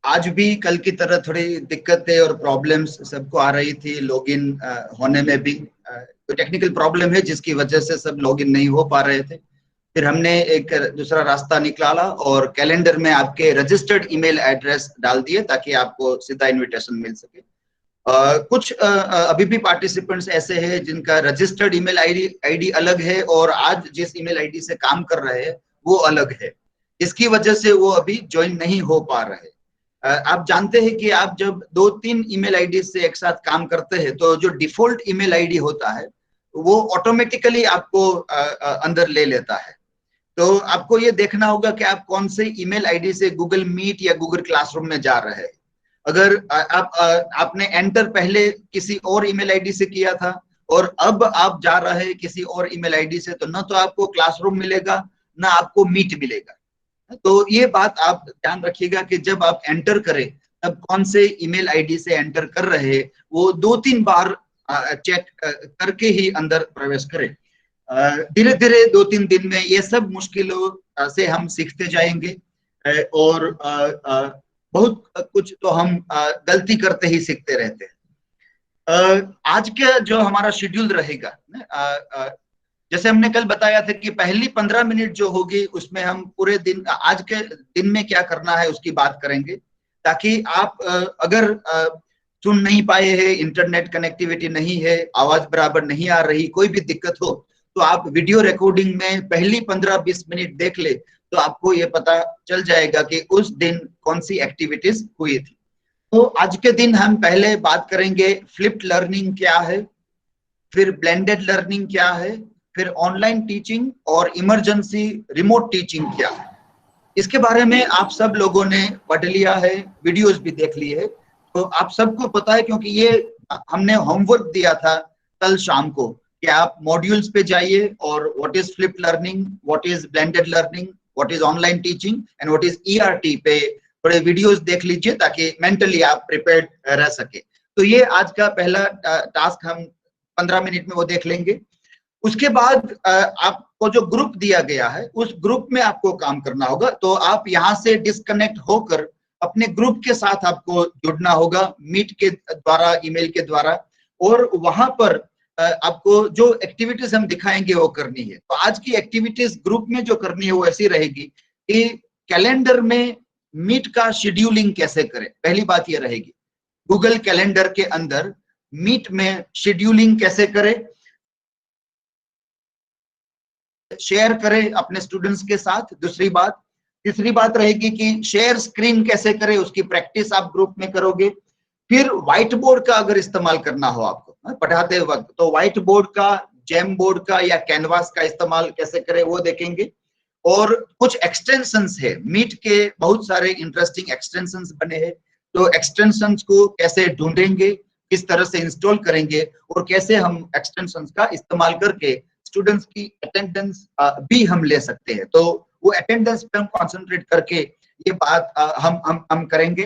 आज भी कल की तरह थोड़ी दिक्कतें और प्रॉब्लम्स सबको आ रही थी लॉगिन होने में भी। कोई टेक्निकल प्रॉब्लम है जिसकी वजह से सब लॉगिन नहीं हो पा रहे थे। फिर हमने एक दूसरा रास्ता निकाला और कैलेंडर में आपके रजिस्टर्ड ईमेल एड्रेस डाल दिए ताकि आपको सीधा इनविटेशन मिल सके। कुछ अभी भी पार्टिसिपेंट्स ऐसे हैं जिनका रजिस्टर्ड ईमेल आईडी अलग है और आज जिस ईमेल आईडी से काम कर रहे हैं वो अलग है। इसकी वजह से वो अभी ज्वाइन नहीं हो पा रहे। आप जानते हैं कि आप जब 2-3 ईमेल आईडी से एक साथ काम करते हैं तो जो डिफॉल्ट ईमेल आईडी होता है वो ऑटोमेटिकली आपको अंदर ले लेता है। तो आपको ये देखना होगा कि आप कौन से ईमेल आईडी से गूगल मीट या गूगल क्लासरूम में जा रहे हैं। अगर आपने एंटर पहले किसी और ईमेल आईडी से किया था और अब आप जा रहे हैं किसी और ईमेल आईडी से, तो ना तो आपको क्लासरूम मिलेगा ना आपको मीट मिलेगा। तो ये बात आप ध्यान रखिएगा कि जब आप एंटर करें तब कौन से ईमेल आईडी से एंटर कर रहे हैं वो 2-3 बार चेक करके ही अंदर प्रवेश करें। धीरे धीरे 2-3 दिन में ये सब मुश्किलों से हम सीखते जाएंगे और बहुत कुछ तो हम गलती करते ही सीखते रहते हैं। आज का जो हमारा शेड्यूल रहेगा, जैसे हमने कल बताया था कि पहली 15 मिनट जो होगी उसमें हम पूरे दिन आज के दिन में क्या करना है उसकी बात करेंगे, ताकि आप अगर सुन नहीं पाए हैं, इंटरनेट कनेक्टिविटी नहीं है, आवाज बराबर नहीं आ रही, कोई भी दिक्कत हो तो आप वीडियो रिकॉर्डिंग में पहली 15-20 मिनट देख ले तो आपको ये पता चल जाएगा कि उस दिन कौन सी एक्टिविटीज हुई थी। तो आज के दिन हम पहले बात करेंगे फ्लिप्ड लर्निंग क्या है, फिर ब्लेंडेड लर्निंग क्या है, फिर ऑनलाइन टीचिंग और इमरजेंसी रिमोट टीचिंग क्या है। इसके बारे में आप सब लोगों ने पढ़ लिया है, वीडियोस भी देख ली है, तो आप सबको पता है क्योंकि ये हमने होमवर्क दिया था कल शाम को कि आप मॉड्यूल्स पे जाइए और what is flipped learning, what is blended learning, what is online teaching and what is ERT पे थोड़े वीडियोस देख लीजिए ताकि मेंटली आप प्रिपेयर्ड रह सके। तो ये आज का पहला टास्क हम 15 मिनट में वो देख लेंगे। उसके बाद आपको जो ग्रुप दिया गया है उस ग्रुप में आपको काम करना होगा। तो आप यहाँ से डिस्कनेक्ट होकर अपने ग्रुप के साथ आपको जुड़ना होगा मीट के द्वारा, ईमेल के द्वारा, और वहां पर आपको जो एक्टिविटीज हम दिखाएंगे वो करनी है। तो आज की एक्टिविटीज ग्रुप में जो करनी है वो ऐसी रहेगी कि कैलेंडर में मीट का शेड्यूलिंग कैसे करें। पहली बात ये रहेगी गूगल कैलेंडर के अंदर मीट में शेड्यूलिंग कैसे करें, शेयर करें अपने स्टूडेंट्स के साथ। दूसरी बात, तीसरी बात रहेगी कि शेयर स्क्रीन कैसे करें, उसकी प्रैक्टिस आप ग्रुप में करोगे। फिर व्हाइट बोर्ड का अगर इस्तेमाल करना हो आपको पढ़ाते वक्त तो व्हाइट बोर्ड का, जेम बोर्ड का या कैनवास का इस्तेमाल कैसे करें वो देखेंगे। और कुछ एक्सटेंशंस है, मीट के बहुत सारे इंटरेस्टिंग एक्सटेंशंस बने हैं, तो एक्सटेंशंस को कैसे ढूंढेंगे, किस तरह से इंस्टॉल करेंगे और कैसे हम एक्सटेंशंस का इस्तेमाल करके स्टूडेंट्स की अटेंडेंस भी हम ले सकते हैं। तो वो अटेंडेंस पे हम कॉन्सेंट्रेट करके ये बात हम करेंगे।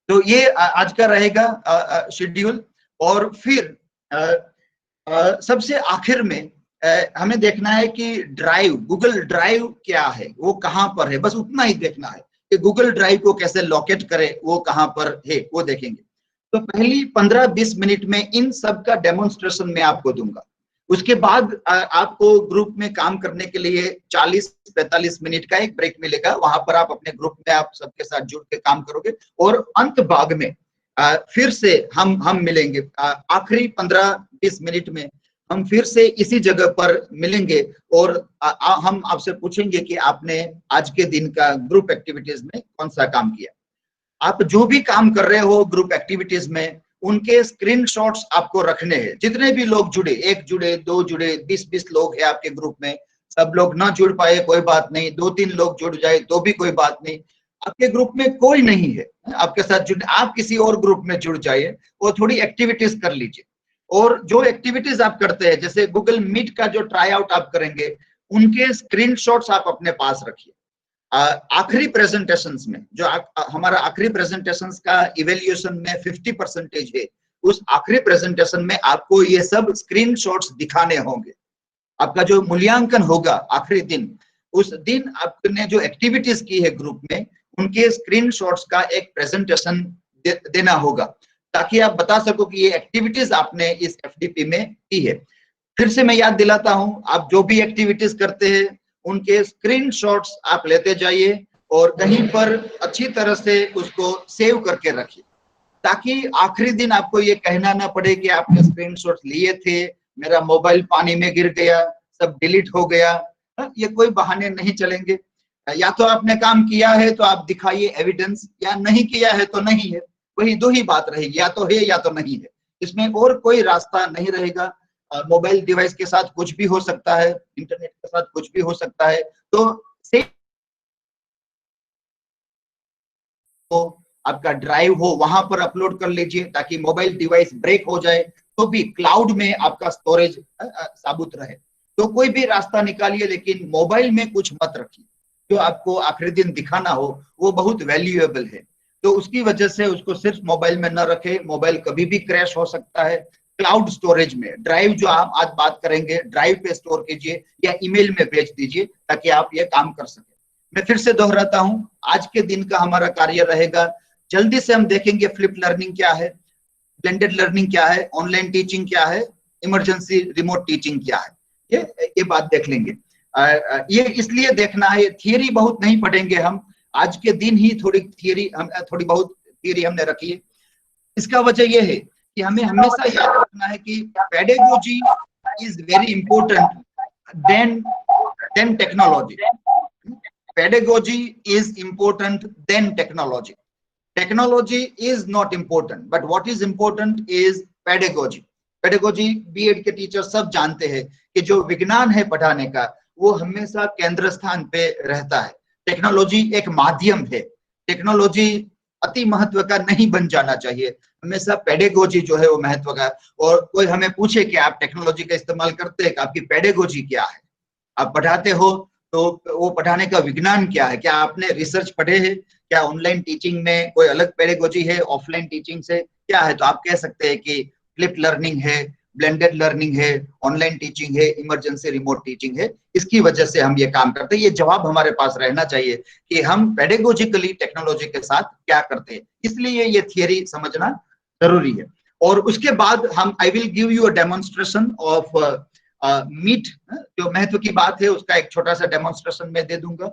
तो ये आज का रहेगा शेड्यूल। और फिर सबसे आखिर में हमें देखना है कि ड्राइव, गूगल ड्राइव क्या है, वो कहाँ पर है, बस उतना ही देखना है कि गूगल ड्राइव को कैसे लोकेट करें, वो कहाँ पर है वो देखेंगे। तो पहली 15-20 मिनट में इन सब का डेमोन्स्ट्रेशन मैं आपको दूंगा। उसके बाद आपको ग्रुप में काम करने के लिए 40-45 मिनट का एक ब्रेक मिलेगा, वहां पर आप अपने ग्रुप में आप सबके साथ जुड़ के काम करोगे और अंत भाग में फिर से हम मिलेंगे। आखिरी 15-20 मिनट में हम फिर से इसी जगह पर मिलेंगे और हम आपसे पूछेंगे कि आपने आज के दिन का ग्रुप एक्टिविटीज में कौन सा काम किया। आप जो भी काम कर रहे हो ग्रुप एक्टिविटीज में उनके स्क्रीनशॉट्स आपको रखने हैं। जितने भी लोग जुड़े, 1 जुड़े, 2 जुड़े, 20-20 लोग हैं आपके ग्रुप में, सब लोग ना जुड़ पाए कोई बात नहीं, 2-3 लोग जुड़ जाए तो भी कोई बात नहीं। आपके ग्रुप में कोई नहीं है आपके साथ जुड़, आप किसी और ग्रुप में जुड़ जाइए और थोड़ी एक्टिविटीज कर लीजिए। और जो एक्टिविटीज आप करते हैं जैसे गूगल मीट का जो ट्राई आउट आप करेंगे उनके स्क्रीनशॉट्स आप अपने पास रखिए। आखिरी प्रेजेंटेशंस में जो हमारा आखिरी प्रेजेंटेशंस का इवेल्युएशन में 50% है, उस आखिरी प्रेजेंटेशन में आपको ये सब स्क्रीनशॉट्स दिखाने होंगे। आपका जो मूल्यांकन होगा आखिरी दिन उस दिन आपने जो एक्टिविटीज की है ग्रुप में, उनके स्क्रीनशॉट्स का एक प्रेजेंटेशन देना होगा, ताकि आप बता सको कि ये एक्टिविटीज आपने इस एफडीपी में की है। फिर से मैं याद दिलाता हूं, आप जो भी एक्टिविटीज करते हैं उनके स्क्रीनशॉट्स आप लेते जाइए और कहीं पर अच्छी तरह से उसको सेव करके रखिए, ताकि आखिरी दिन आपको ये कहना ना पड़े कि आपने स्क्रीनशॉट्स लिए थे, मेरा मोबाइल पानी में गिर गया, सब डिलीट हो गया। ये कोई बहाने नहीं चलेंगे। या तो आपने काम किया है तो आप दिखाइए एविडेंस, या नहीं किया है तो नहीं है। वही दो ही बात रहेगी, या तो है या तो नहीं है, इसमें और कोई रास्ता नहीं रहेगा। मोबाइल डिवाइस के साथ कुछ भी हो सकता है, इंटरनेट के साथ कुछ भी हो सकता है। तो आपका ड्राइव हो वहां पर अपलोड कर लीजिए, ताकि मोबाइल डिवाइस ब्रेक हो जाए तो भी क्लाउड में आपका स्टोरेज साबुत रहे। तो कोई भी रास्ता निकालिए, लेकिन मोबाइल में कुछ मत रखिए। जो आपको आखिरी दिन दिखाना हो वो बहुत वैल्यूएबल है, तो उसकी वजह से उसको सिर्फ मोबाइल में न रखे। मोबाइल कभी भी क्रैश हो सकता है। क्लाउड स्टोरेज में ड्राइव, जो आप आज बात करेंगे, ड्राइव पे स्टोर कीजिए या ईमेल में भेज दीजिए, ताकि आप ये काम कर सके। मैं फिर से दोहराता हूं, आज के दिन का हमारा कार्य रहेगा, जल्दी से हम देखेंगे फ्लिप लर्निंग क्या है, ब्लेंडेड लर्निंग क्या है, ऑनलाइन टीचिंग क्या है, इमरजेंसी रिमोट टीचिंग क्या है, ये बात देख लेंगे। ये इसलिए देखना है, थियरी बहुत नहीं पढ़ेंगे हम, आज के दिन ही थोड़ी बहुत थियरी हमने रखी है। इसका वजह यह है कि हमें हमेशा याद रखना है कि pedagogy is very important then technology. Pedagogy is important then technology. Technology is not important, but what is important is pedagogy. Pedagogy BEd के टीचर सब जानते हैं कि जो विज्ञान है पढ़ाने का, वो हमेशा केंद्र स्थान पे रहता है। टेक्नोलॉजी एक माध्यम है, टेक्नोलॉजी अति महत्व का नहीं बन जाना चाहिए। हमेशा पेडागोजी जो है वो महत्व का। और कोई हमें पूछे कि आप टेक्नोलॉजी का इस्तेमाल करते हैं, आपकी पेडागोजी क्या है, आप पढ़ाते हो तो वो पढ़ाने का विज्ञान क्या है, क्या आपने रिसर्च पढ़े हैं, क्या ऑनलाइन टीचिंग में कोई अलग पेडागोजी है ऑफलाइन टीचिंग से, क्या है? तो आप कह सकते हैं कि फ्लिप लर्निंग है, ब्लेंडेड लर्निंग है, ऑनलाइन टीचिंग है, इमरजेंसी रिमोट टीचिंग है। इसकी वजह से हम ये काम करते हैं। ये जवाब हमारे पास रहना चाहिए कि हम पेडागोजिकली टेक्नोलॉजी के साथ क्या करते हैं, इसलिए ये थियरी समझना जरूरी है। और उसके बाद हम आई will give you a demonstration of meat. जो महत्व की बात है उसका एक छोटा सा डेमोन्स्ट्रेशन मैं दे दूंगा।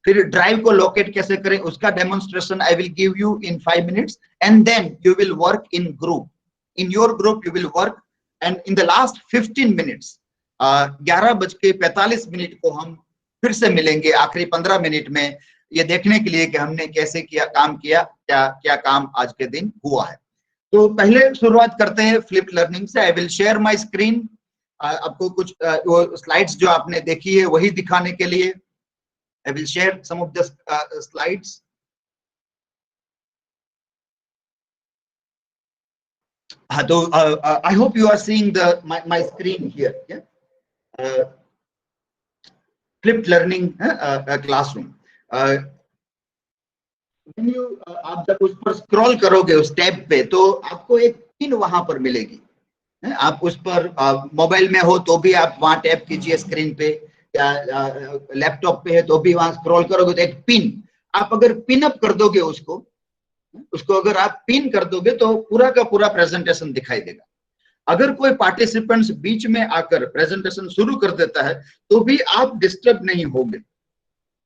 फिर ड्राइव को लोकेट कैसे करें उसका demonstration I will give you in 5 minutes, and then you will work in group. In your group you will work, and in the last 15 minutes 11:45 को हम फिर से मिलेंगे आखिरी 15 मिनट में, ये देखने के लिए कि हमने कैसे किया, काम किया, क्या क्या काम आज के दिन हुआ है। तो पहले शुरुआत करते हैं फ्लिप लर्निंग से। I will share my screen, आपको कुछ वो स्लाइड्स जो आपने देखी है वही दिखाने के लिए। I will share some of the slides. So I hope you are seeing my screen here. Yeah, flipped learning classroom. When you आप जब उस पर स्क्रॉल करोगे उस टैब पे, तो आपको एक पिन वहां पर मिलेगी। आप उस पर मोबाइल में हो तो भी आप वहां टैप कीजिए स्क्रीन पे, या लैपटॉप पे है तो भी वहां स्क्रॉल करोगे तो एक पिन, आप अगर पिन अप कर दोगे उसको अगर आप पिन कर दोगे तो पूरा का पूरा प्रेजेंटेशन दिखाई देगा। अगर कोई पार्टिसिपेंट्स बीच में आकर प्रेजेंटेशन शुरू कर देता है तो भी आप डिस्टर्ब नहीं होंगे।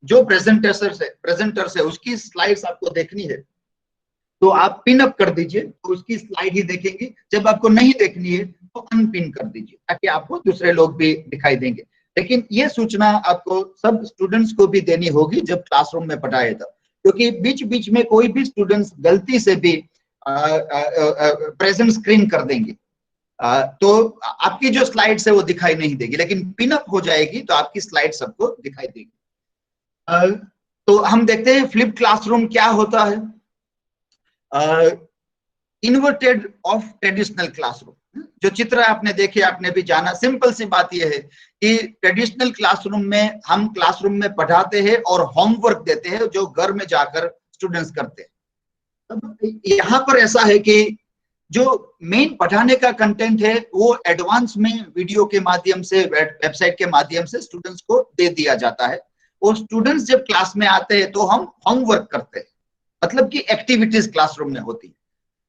जो प्रेजेंटर से उसकी स्लाइड्स आपको देखनी है तो आप पिन अप कर दीजिए, तो उसकी स्लाइड ही देखेंगे। जब आपको नहीं देखनी है तो अनपिन कर दीजिए, ताकि आपको दूसरे लोग भी दिखाई देंगे। लेकिन ये सूचना आपको सब स्टूडेंट्स को भी देनी होगी जब क्लासरूम में पढ़ाए था, क्योंकि बीच बीच में कोई भी स्टूडेंट्स गलती से भी प्रेजेंट स्क्रीन कर देंगे तो आपकी जो स्लाइड्स है वो दिखाई नहीं देगी, लेकिन पिन अप हो जाएगी तो आपकी स्लाइड सबको दिखाई देगी। तो हम देखते हैं फ्लिप क्लासरूम क्या होता है। इन्वर्टेड ऑफ ट्रेडिशनल क्लासरूम, जो चित्र आपने देखे, आपने भी जाना। सिंपल सी बात यह है कि ट्रेडिशनल क्लासरूम में हम क्लासरूम में पढ़ाते हैं और होमवर्क देते हैं जो घर में जाकर स्टूडेंट्स करते हैं। अब यहाँ पर ऐसा है कि जो मेन पढ़ाने का कंटेंट है वो एडवांस में वीडियो के माध्यम से, वेबसाइट के माध्यम से स्टूडेंट्स को दे दिया जाता है। और स्टूडेंट्स जब क्लास में आते हैं तो हम होमवर्क करते हैं, मतलब कि एक्टिविटीज क्लासरूम में होती है।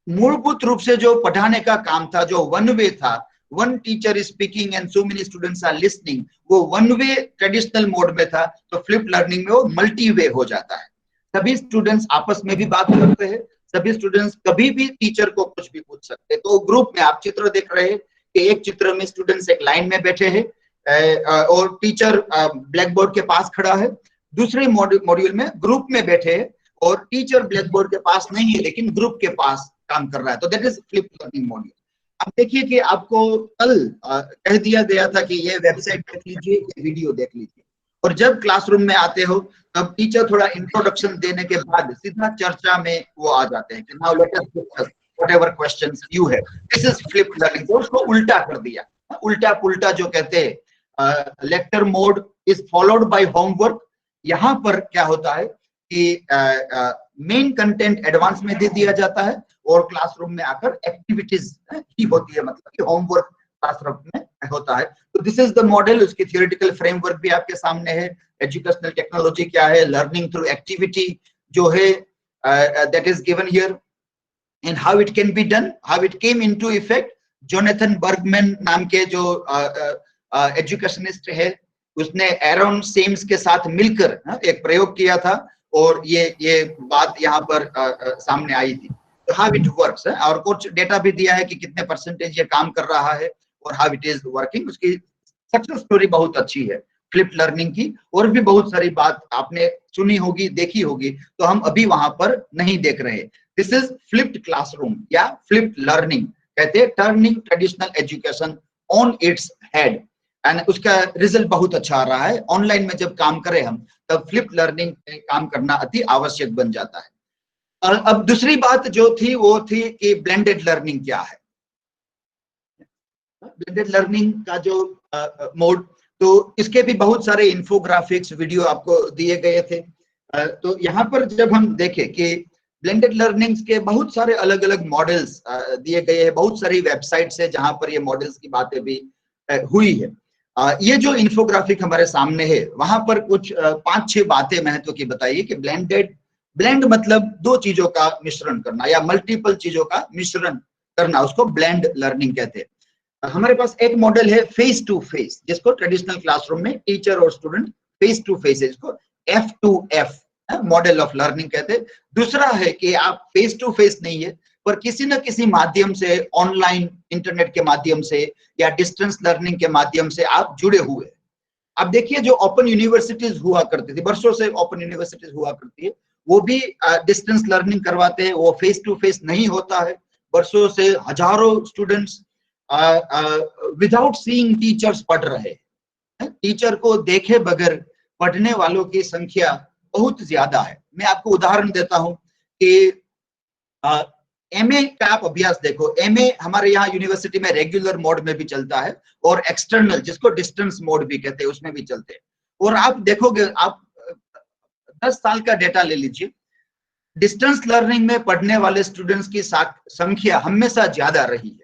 मूलभूत रूप से जो पढ़ाने का काम था, जो वन वे था, one teacher is speaking and so many students are listening, वो वन वे ट्रेडिशनल मोड में था। तो फ्लिप लर्निंग में वो मल्टी वे हो जाता है। सभी स्टूडेंट्स आपस में भी बात करते हैं, सभी स्टूडेंट्स कभी भी टीचर को कुछ भी पूछ सकते हैं। तो ग्रुप में आप चित्र देख रहे हैं कि एक चित्र में स्टूडेंट्स एक लाइन में बैठे हैं और टीचर ब्लैक बोर्ड के पास खड़ा है। दूसरे मॉड्यूल में ग्रुप में बैठे हैं और टीचर ब्लैक बोर्ड के पास नहीं है लेकिन ग्रुप के पास काम कर रहा है। तो that is flip learning module. अब देखिए कि आपको कल कह दिया गया था कि ये वेबसाइट देख लीजिए, ये वीडियो देख लीजिए, और जब क्लासरूम में आते हो तब टीचर थोड़ा इंट्रोडक्शन देने के बाद सीधा चर्चा में वो आ जाते हैं कि now let us discuss whatever questions you have. This is flip learning. तो उसको उल्टा कर दिया, उल्टा पुल्टा जो कहते हैं। Lecture mode is followed by homework. यहाँ पर क्या होता है कि मेन कंटेंट एडवांस में दे दिया जाता है और क्लासरूम में आकर एक्टिविटीज ही होती है, मतलब कि होमवर्क क्लासरूम में होता है। तो दिस इज द मॉडल। उसकी थियोरेटिकल फ्रेमवर्क भी आपके सामने है। एजुकेशनल टेक्नोलॉजी क्या है, लर्निंग थ्रू एक्टिविटी जो है that is given here, and how it can be done, how it came into effect. Jonathan Burgman नाम के जो एजुकेशनिस्ट है, उसने एरोन सेम्स के साथ मिलकर एक प्रयोग किया था और ये बात यहाँ पर सामने आई थी। तो हाउ इट वर्क्स है, और कुछ डेटा भी दिया है कि कितने परसेंटेज ये काम कर रहा है और हाउ इट इज वर्किंग। उसकी सक्सेस स्टोरी बहुत अच्छी है फ्लिप लर्निंग की, और भी बहुत सारी बात आपने सुनी होगी, देखी होगी, तो हम अभी वहां पर नहीं देख रहे। दिस इज फ्लिप्ड क्लासरूम या फ्लिप्ड लर्निंग, कहते हैं turning traditional education on its head. And उसका रिजल्ट बहुत अच्छा आ रहा है। ऑनलाइन में जब काम करें हम, तब फ्लिप लर्निंग में काम करना अति आवश्यक बन जाता है। और अब दूसरी बात जो थी वो थी कि ब्लेंडेड लर्निंग क्या है। ब्लेंडेड लर्निंग का जो मोड, तो इसके भी बहुत सारे इंफोग्राफिक्स वीडियो आपको दिए गए थे। तो यहाँ पर जब हम देखें कि ब्लेंडेड लर्निंग्स के बहुत सारे अलग अलग मॉडल्स दिए गए हैं, बहुत सारी वेबसाइट्स है जहां पर ये मॉडल्स की बातें भी हुई है। ये जो इंफोग्राफिक हमारे सामने है, वहां पर कुछ 5-6 बातें महत्व की बताइए कि ब्लेंड मतलब दो चीजों का मिश्रण करना या मल्टीपल चीजों का मिश्रण करना, उसको ब्लेंड लर्निंग कहते हैं। हमारे पास एक मॉडल है फेस टू फेस, जिसको ट्रेडिशनल क्लासरूम में टीचर और स्टूडेंट फेस टू फेस है, इसको F2F मॉडल ऑफ लर्निंग कहते हैं। दूसरा है कि आप फेस टू फेस नहीं है, पर किसी न किसी माध्यम से, ऑनलाइन इंटरनेट के माध्यम से या डिस्टेंस लर्निंग के माध्यम से आप जुड़े हुए। अब देखिए, जो ओपन यूनिवर्सिटीज हुआ करती थी, वर्षों से ओपन यूनिवर्सिटीज हुआ करती है, वो भी डिस्टेंस लर्निंग करवाते हैं, वो फेस टू फेस नहीं होता है। वर्षों से हजारों स्टूडेंट्स विदाउट सीइंग टीचर्स पढ़ रहे हैं। टीचर को देखे बगैर पढ़ने वालों की संख्या बहुत ज्यादा है। मैं आपको उदाहरण देता हूं कि एमए का आप अभ्यास देखो। एमए हमारे यहाँ यूनिवर्सिटी में रेगुलर मोड में भी चलता है और एक्सटर्नल, जिसको डिस्टेंस मोड भी कहते हैं, उसमें भी चलते हैं। और आप देखोगे, आप 10 साल का डेटा ले लीजिए, डिस्टेंस लर्निंग में पढ़ने वाले स्टूडेंट्स की संख्या हमेशा ज्यादा रही है।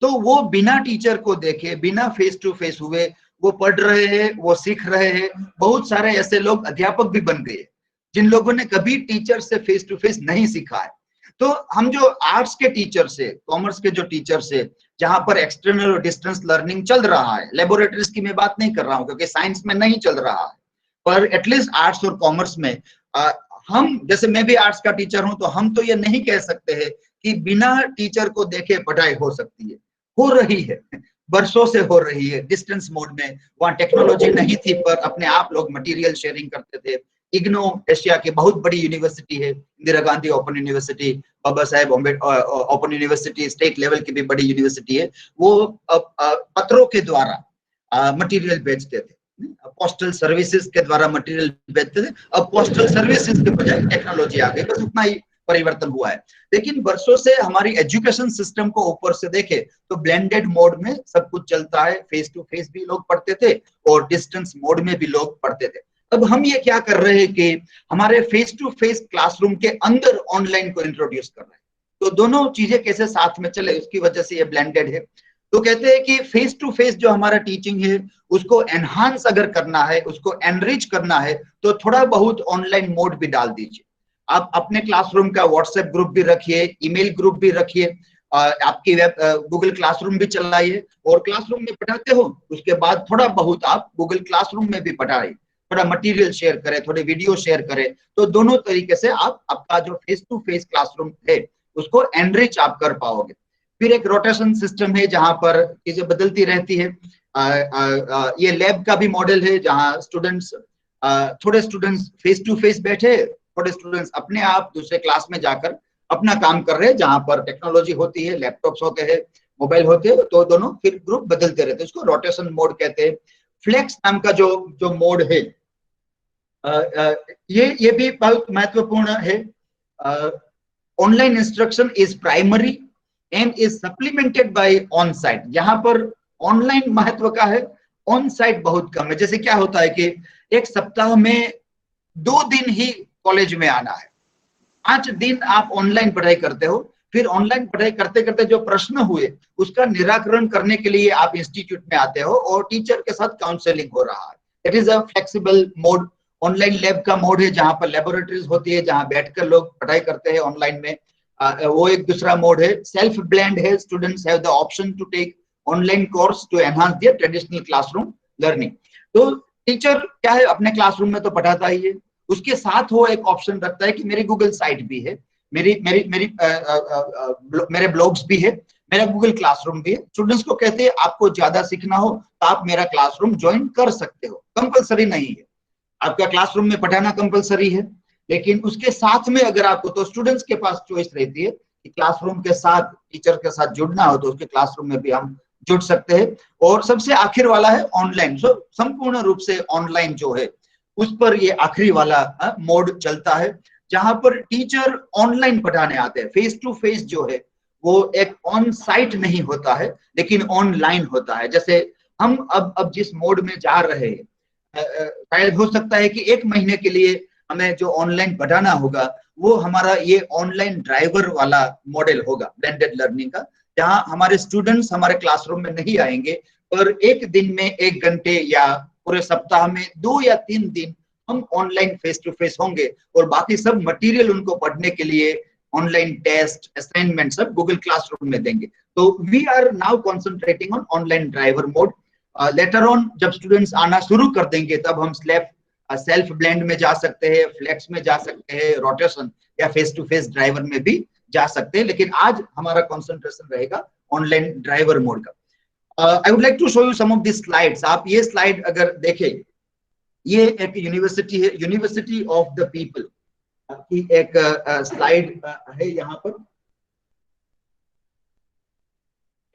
तो वो बिना टीचर को देखे, बिना फेस टू फेस हुए वो पढ़ रहे हैं, वो सीख रहे हैं। बहुत सारे ऐसे लोग अध्यापक भी बन गए जिन लोगों ने कभी टीचर से फेस टू फेस नहीं सीखा है। तो हम जो आर्ट्स के टीचर से, कॉमर्स के जो टीचर से, जहां पर एक्सटर्नल और डिस्टेंस लर्निंग चल रहा है, लेबोरेटरीज की मैं बात नहीं कर रहा हूं क्योंकि साइंस में नहीं चल रहा है, पर एटलीस्ट आर्ट्स और कॉमर्स में हम, जैसे मैं भी आर्ट्स का टीचर हूं, तो हम तो ये नहीं कह सकते हैं कि बिना टीचर को देखे पढ़ाई हो सकती है। हो रही है, वर्षों से हो रही है डिस्टेंस मोड में। वहां टेक्नोलॉजी नहीं थी, पर अपने आप लोग मटेरियल शेयरिंग करते थे। इग्नो एशिया की बहुत बड़ी यूनिवर्सिटी है, Indira Gandhi open university, Baba Saheb Ambedkar open university, state level की भी बड़ी यूनिवर्सिटी है। वो पत्रों के द्वारा मटेरियल बेचते थे, पोस्टल सर्विसेज के द्वारा मटेरियल बेचते थे। अब पोस्टल सर्विसेज के बजाय टेक्नोलॉजी आ गई, बस उतना ही परिवर्तन हुआ है। लेकिन वर्षों से हमारी एजुकेशन सिस्टम को ऊपर से देखे तो ब्लेंडेड मोड में सब कुछ चलता है। फेस टू फेस भी लोग पढ़ते थे और डिस्टेंस मोड में भी लोग पढ़ते थे। अब हम ये क्या कर रहे हैं कि हमारे फेस टू फेस क्लासरूम के अंदर ऑनलाइन को इंट्रोड्यूस कर रहे हैं। तो दोनों चीजें कैसे साथ में चले, उसकी वजह से ये ब्लेंडेड है। तो कहते हैं कि फेस टू फेस जो हमारा टीचिंग है उसको एनहांस अगर करना है, उसको एनरिच करना है, तो थोड़ा बहुत ऑनलाइन मोड भी डाल दीजिए। आप अपने क्लासरूम का व्हाट्सएप ग्रुप भी रखिए, ईमेल ग्रुप भी रखिए, आपकी वेब गूगल क्लासरूम भी चलाइए, और क्लासरूम में पढ़ाते हो उसके बाद थोड़ा बहुत आप गूगल क्लासरूम में भी पढ़ाइए, थोड़ा मटेरियल शेयर करें, थोड़े वीडियो शेयर करें। तो दोनों तरीके से आप आपका जो फेस टू फेस क्लासरूम है उसको एनरिच आप कर पाओगे। फिर एक रोटेशन सिस्टम है जहां पर चीजें बदलती रहती है। ये लैब का भी मॉडल है जहां स्टूडेंट्स, थोड़े स्टूडेंट्स फेस टू फेस बैठे, थोड़े स्टूडेंट्स अपने आप दूसरे क्लास में जाकर अपना काम कर रहे हैं, जहां पर टेक्नोलॉजी होती है, लैपटॉप्स होते हैं, मोबाइल होते हैं, तो दोनों फिर ग्रुप बदलते रहते हैं, उसको रोटेशन मोड कहते हैं। फ्लेक्स नाम का जो जो मोड है, ये भी बहुत महत्वपूर्ण है। Online instruction is primary and is supplemented by on site. यहाँ पर ऑनलाइन महत्व का है, ऑन साइट बहुत कम है। जैसे क्या होता है कि एक सप्ताह में 2 दिन ही कॉलेज में आना है, 5 दिन आप ऑनलाइन पढ़ाई करते हो, फिर ऑनलाइन पढ़ाई करते करते जो प्रश्न हुए उसका निराकरण करने के लिए आप इंस्टीट्यूट में आते हो और टीचर के साथ काउंसलिंग हो रहा है। It is a flexible mode. Online lab का मोड है जहां पर लेबोरेटरीज होती है, जहां बैठकर लोग पढ़ाई करते हैं ऑनलाइन में। वो एक दूसरा मोड है। सेल्फ ब्लेंड है, students have the option to take online course to enhance their traditional classroom learning. तो टीचर क्या है, अपने क्लासरूम में तो पढ़ाता ही है, उसके साथ वो एक ऑप्शन रखता है कि मेरी गूगल साइट भी है, मेरी मेरी मेरी मेरे ब्लॉग्स भी है, मेरा गूगल क्लासरूम भी है। स्टूडेंट्स को कहते हैं आपको ज्यादा सीखना हो तो आप मेरा क्लासरूम ज्वाइन कर सकते हो, कंपलसरी नहीं है। आपका क्लासरूम में पढ़ाना कंपलसरी है, लेकिन उसके साथ में अगर आपको, तो स्टूडेंट्स के पास चॉइस रहती है कि क्लासरूम के साथ टीचर के साथ जुड़ना हो तो उसके क्लासरूम में भी हम जुड़ सकते हैं। और सबसे आखिर वाला है ऑनलाइन। सो संपूर्ण रूप से ऑनलाइन जो है उस पर ये आखिरी वाला मोड चलता है, जहां पर टीचर ऑनलाइन पढ़ाने आते हैं। फेस टू फेस जो है वो एक ऑन साइट नहीं होता है, लेकिन ऑनलाइन होता है। जैसे हम अब जिस मोड में जा रहे हैं, शायद हो सकता है कि 1 महीने के लिए हमें जो ऑनलाइन पढ़ाना होगा वो हमारा ये ऑनलाइन ड्राइवर वाला मॉडल होगा, ब्लेंडेड लर्निंग का, जहां हमारे स्टूडेंट्स हमारे क्लासरूम में नहीं आएंगे, पर एक दिन में 1 घंटे या पूरे सप्ताह में 2 या 3 दिन हम ऑनलाइन फेस टू फेस होंगे, और बाकी सब मटेरियल उनको पढ़ने के लिए ऑनलाइन टेस्ट असाइनमेंट सब गूगल क्लासरूम में देंगे। तो we are now concentrating on online driver mode. Later on जब स्टूडेंट्स आना शुरू कर देंगे तब हम सेल्फ ब्लेंड में जा सकते हैं, फ्लेक्स में जा सकते हैं, रोटेशन या फेस टू फेस ड्राइवर में भी जा सकते हैं, लेकिन आज हमारा कॉन्सेंट्रेशन रहेगा ऑनलाइन ड्राइवर मोड का। I would like to show you some of this slides. आप ये स्लाइड अगर देखें, ये एक यूनिवर्सिटी है, यूनिवर्सिटी ऑफ द पीपल की एक स्लाइड है यहाँ पर।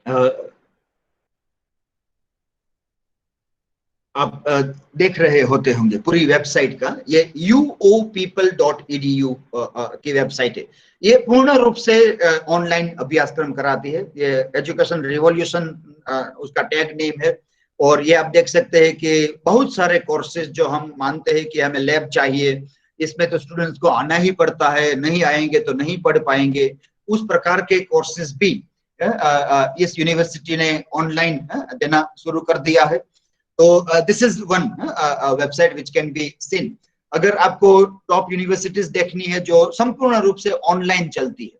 uh, आप देख रहे होते होंगे पूरी वेबसाइट का, ये uopeople.edu की वेबसाइट है। ये पूर्ण रूप से ऑनलाइन अभ्यासक्रम कराती है। ये एजुकेशन रिवॉल्यूशन उसका टैग नेम है। और ये आप देख सकते हैं कि बहुत सारे कोर्सेज जो हम मानते हैं कि हमें लैब चाहिए, इसमें तो स्टूडेंट्स को आना ही पड़ता है, नहीं आएंगे तो नहीं पढ़ पाएंगे, उस प्रकार के कोर्सेज भी इस यूनिवर्सिटी ने ऑनलाइन देना शुरू कर दिया है। तो this is one website which can be seen. अगर आपको टॉप यूनिवर्सिटीज देखनी है जो संपूर्ण रूप से ऑनलाइन चलती है,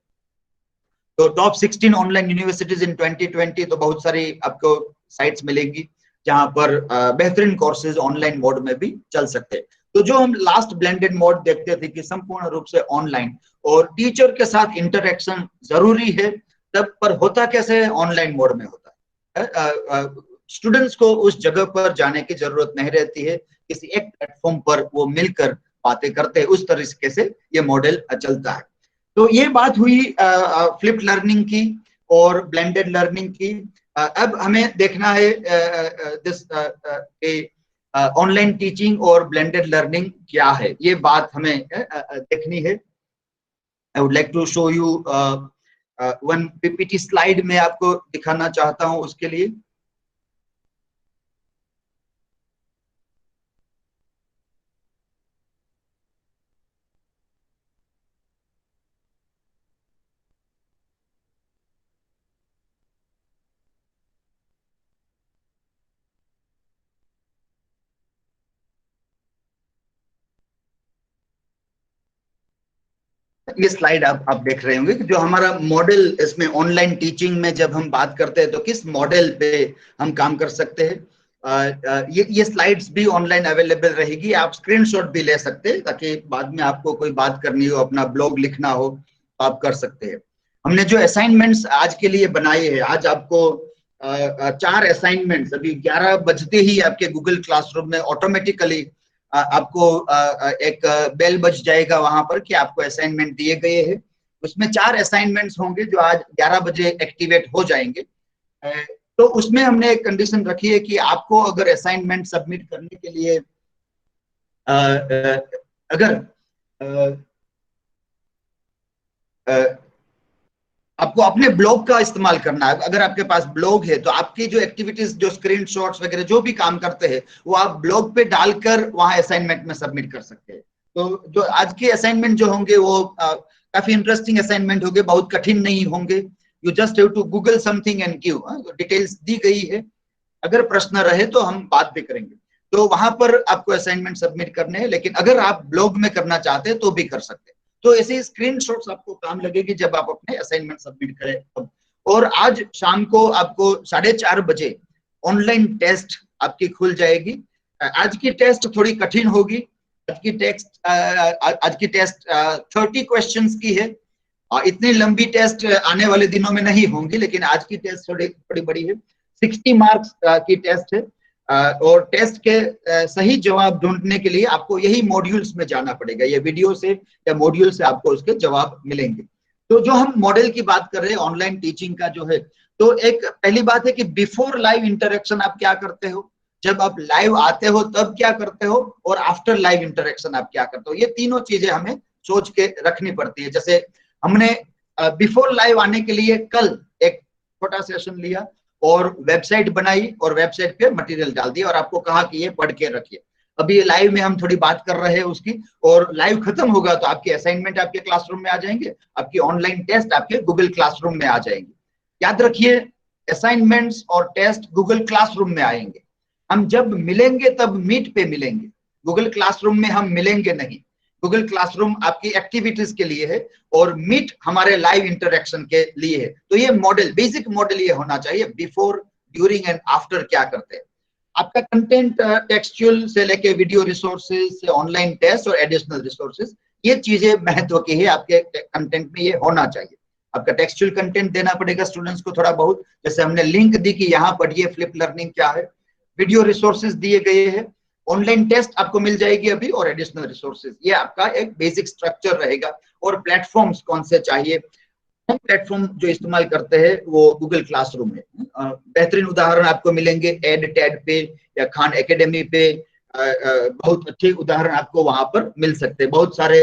तो टॉप 16 ऑनलाइन यूनिवर्सिटीज इन 2020, तो बहुत सारी आपको साइट्स मिलेंगी जहां पर बेहतरीन कोर्सेज ऑनलाइन मोड में भी चल सकते हैं। तो जो हम लास्ट ब्लेंडेड मोड देखते थे कि संपूर्ण रूप से ऑनलाइन और टीचर के साथ इंटरेक्शन जरूरी है, तब पर होता कैसे है, ऑनलाइन मोड में होता है। स्टूडेंट्स को उस जगह पर जाने की जरूरत नहीं रहती है, किसी एक प्लेटफॉर्म पर वो मिलकर बातें करते हैं, उस तरीके से ये मॉडल चलता है। तो ये बात हुई फ्लिप्ड लर्निंग की और ब्लेंडेड लर्निंग की। अब हमें देखना है दिस ऑनलाइन टीचिंग और ब्लेंडेड लर्निंग क्या है, ये बात हमें देखनी है। I would like to show you one PPT slide में आपको दिखाना चाहता हूं उसके लिए। ये स्लाइड आप देख रहे होंगे कि जो हमारा मॉडल इसमें ऑनलाइन टीचिंग में जब हम बात करते हैं तो किस मॉडल पे हम काम कर सकते हैं। ये स्लाइड्स भी ऑनलाइन अवेलेबल रहेगी, आप स्क्रीनशॉट भी ले सकते हैं ताकि बाद में आपको कोई बात करनी हो, अपना ब्लॉग लिखना हो तो आप कर सकते हैं। हमने जो असाइनमेंट्स आज के लिए बनाए हैं, आज आपको 4 असाइनमेंट्स अभी 11 बजते ही आपके गूगल क्लासरूम में ऑटोमेटिकली आपको एक बेल बज जाएगा वहां पर कि आपको असाइनमेंट दिए गए हैं। उसमें 4 असाइनमेंट्स होंगे जो आज 11 बजे एक्टिवेट हो जाएंगे। तो उसमें हमने एक कंडीशन रखी है कि आपको अगर असाइनमेंट सबमिट करने के लिए अगर आपको अपने ब्लॉग का इस्तेमाल करना है, अगर आपके पास ब्लॉग है तो आपकी जो एक्टिविटीज, जो स्क्रीनशॉट्स वगैरह जो भी काम करते हैं वो आप ब्लॉग पे डालकर वहां असाइनमेंट में सबमिट कर सकते हैं। तो जो आज के असाइनमेंट जो होंगे वो काफी इंटरेस्टिंग असाइनमेंट होंगे, बहुत कठिन नहीं होंगे। You just have to Google something and give, details दी गई है, अगर प्रश्न रहे तो हम बात भी करेंगे। तो वहां पर आपको असाइनमेंट सबमिट करने हैं, लेकिन अगर आप ब्लॉग में करना चाहते हैं तो भी कर सकते हैं। तो ऐसे स्क्रीनशॉट्स आपको काम लगेगी जब आप अपने असाइनमेंट सबमिट करें तब। और आज शाम को आपको 4:30 बजे ऑनलाइन टेस्ट आपकी खुल जाएगी। आज की टेस्ट थोड़ी कठिन होगी। आज की टेस्ट 30 क्वेश्चंस की है। इतनी लंबी टेस्ट आने वाले दिनों में नहीं होंगी, लेकिन आज की टेस्ट थोड़ी बड़ी है। 60 मार्क्स की टेस्ट है। और टेस्ट के सही जवाब ढूंढने के लिए आपको यही मॉड्यूल्स में जाना पड़ेगा, ये वीडियो से या मॉड्यूल से आपको उसके जवाब मिलेंगे। तो जो हम मॉडल की बात कर रहे हैं ऑनलाइन टीचिंग का जो है, तो एक पहली बात है कि बिफोर लाइव इंटरेक्शन आप क्या करते हो, जब आप लाइव आते हो तब क्या करते हो, और आफ्टर लाइव इंटरेक्शन आप क्या करते हो। ये तीनों चीजें हमें सोच के रखनी पड़ती है। जैसे हमने बिफोर लाइव आने के लिए कल एक छोटा सेशन लिया और वेबसाइट बनाई और वेबसाइट पे मटेरियल डाल दिया और आपको कहा कि ये पढ़ के रखिए। अभी लाइव में हम थोड़ी बात कर रहे हैं उसकी, और लाइव खत्म होगा तो आपके असाइनमेंट आपके क्लासरूम में आ जाएंगे, आपकी ऑनलाइन टेस्ट आपके गूगल क्लासरूम में आ जाएंगे। याद रखिए, असाइनमेंट्स और टेस्ट गूगल क्लासरूम में आएंगे। हम जब मिलेंगे तब मीट पे मिलेंगे, गूगल क्लासरूम में हम मिलेंगे नहीं। गूगल क्लासरूम आपकी एक्टिविटीज के लिए है और मीट हमारे लाइव इंटरेक्शन के लिए है। तो ये मॉडल, बेसिक मॉडल ये होना चाहिए, बिफोर, ड्यूरिंग एंड आफ्टर क्या करते हैं। आपका कंटेंट टेक्सचुअल से लेके वीडियो रिसोर्सेज से ऑनलाइन टेस्ट और एडिशनल रिसोर्सेज, ये चीजें महत्व की है। आपके कंटेंट में ये होना चाहिए। आपका टेक्सचुअल कंटेंट देना पड़ेगा स्टूडेंट्स को थोड़ा बहुत, जैसे हमने लिंक दी कि यहाँ पढ़िए फ्लिप लर्निंग क्या है। वीडियो रिसोर्सेज दिए गए हैं, ऑनलाइन टेस्ट आपको मिल जाएगी अभी, और एडिशनल रिसोर्सेज। ये आपका एक बेसिक स्ट्रक्चर रहेगा। और प्लेटफॉर्म्स कौन से चाहिए, प्लेटफॉर्म जो इस्तेमाल करते हैं वो गूगल क्लासरूम है। बेहतरीन उदाहरण आपको मिलेंगे एड टैड पे या खान एकेडमी पे। बहुत अच्छे उदाहरण आपको वहां पर मिल सकते हैं। बहुत सारे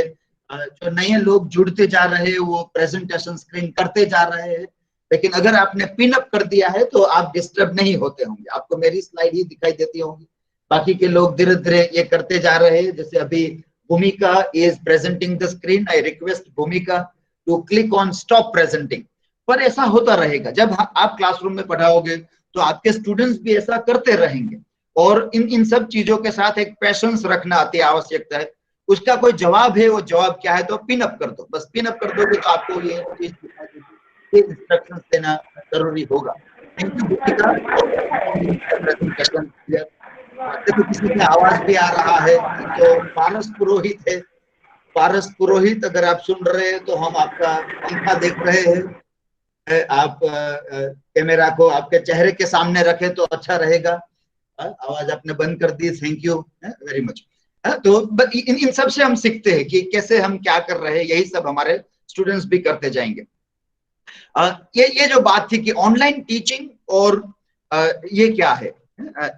जो नए लोग जुड़ते जा रहे हैं वो प्रेजेंटेशन स्क्रीन करते जा रहे हैं, लेकिन अगर आपने पिन अप कर दिया है तो आप डिस्टर्ब नहीं होते होंगे, आपको मेरी स्लाइड ही दिखाई देती होंगी। बाकी के लोग धीरे धीरे ये करते जा रहे हैं। जैसे अभी Bhumika is presenting the screen, I request Bhumika to click on stop presenting. पर ऐसा होता रहेगा, जब आप क्लासरूम में पढ़ाओगे तो आपके स्टूडेंट्स भी ऐसा करते रहेंगे। और इन सब चीजों के साथ एक पैशंस रखना अति आवश्यकता है। उसका कोई जवाब है, वो जवाब क्या है तो पिन अप कर दो, बस पिन अप कर दोगे तो आपको ये चीज इंस्ट्रक्शंस देना जरूरी होगा। थैंक यू भूमिका। देखो किसी का आवाज भी आ रहा है, तो पारस पुरोहित है। पारस पुरोहित, अगर आप सुन रहे हैं तो हम आपका पंखा देख रहे हैं। आप कैमरा को आपके चेहरे के सामने रखें तो अच्छा रहेगा। आवाज आपने बंद कर दी, थैंक यू वेरी मच। तो इन सब से हम सीखते हैं कि कैसे हम क्या कर रहे हैं, यही सब हमारे स्टूडेंट्स भी करते जाएंगे। ये जो बात थी कि ऑनलाइन टीचिंग और ये क्या है,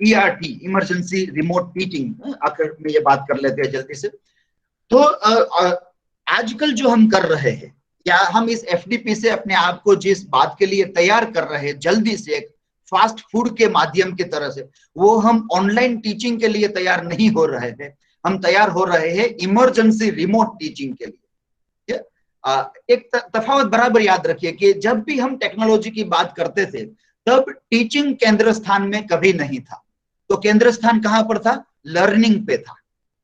ERT, इमरजेंसी रिमोट टीचिंग, आखिर में ये बात कर लेते हैं जल्दी से। तो आजकल जो हम कर रहे हैं, या हम इस FDP से अपने आप को जिस बात के लिए तैयार कर रहे हैं, जल्दी से एक फास्ट फूड के माध्यम की तरह से, वो हम ऑनलाइन टीचिंग के लिए तैयार नहीं हो रहे हैं। हम तैयार हो रहे हैं इमरजेंसी रिमोट टीचिंग के लिए। एक तफावत बराबर याद रखिए कि जब भी हम टेक्नोलॉजी की बात करते थे तब टीचिंग केंद्र स्थान में कभी नहीं था। तो केंद्र स्थान कहां पर था, लर्निंग पे था।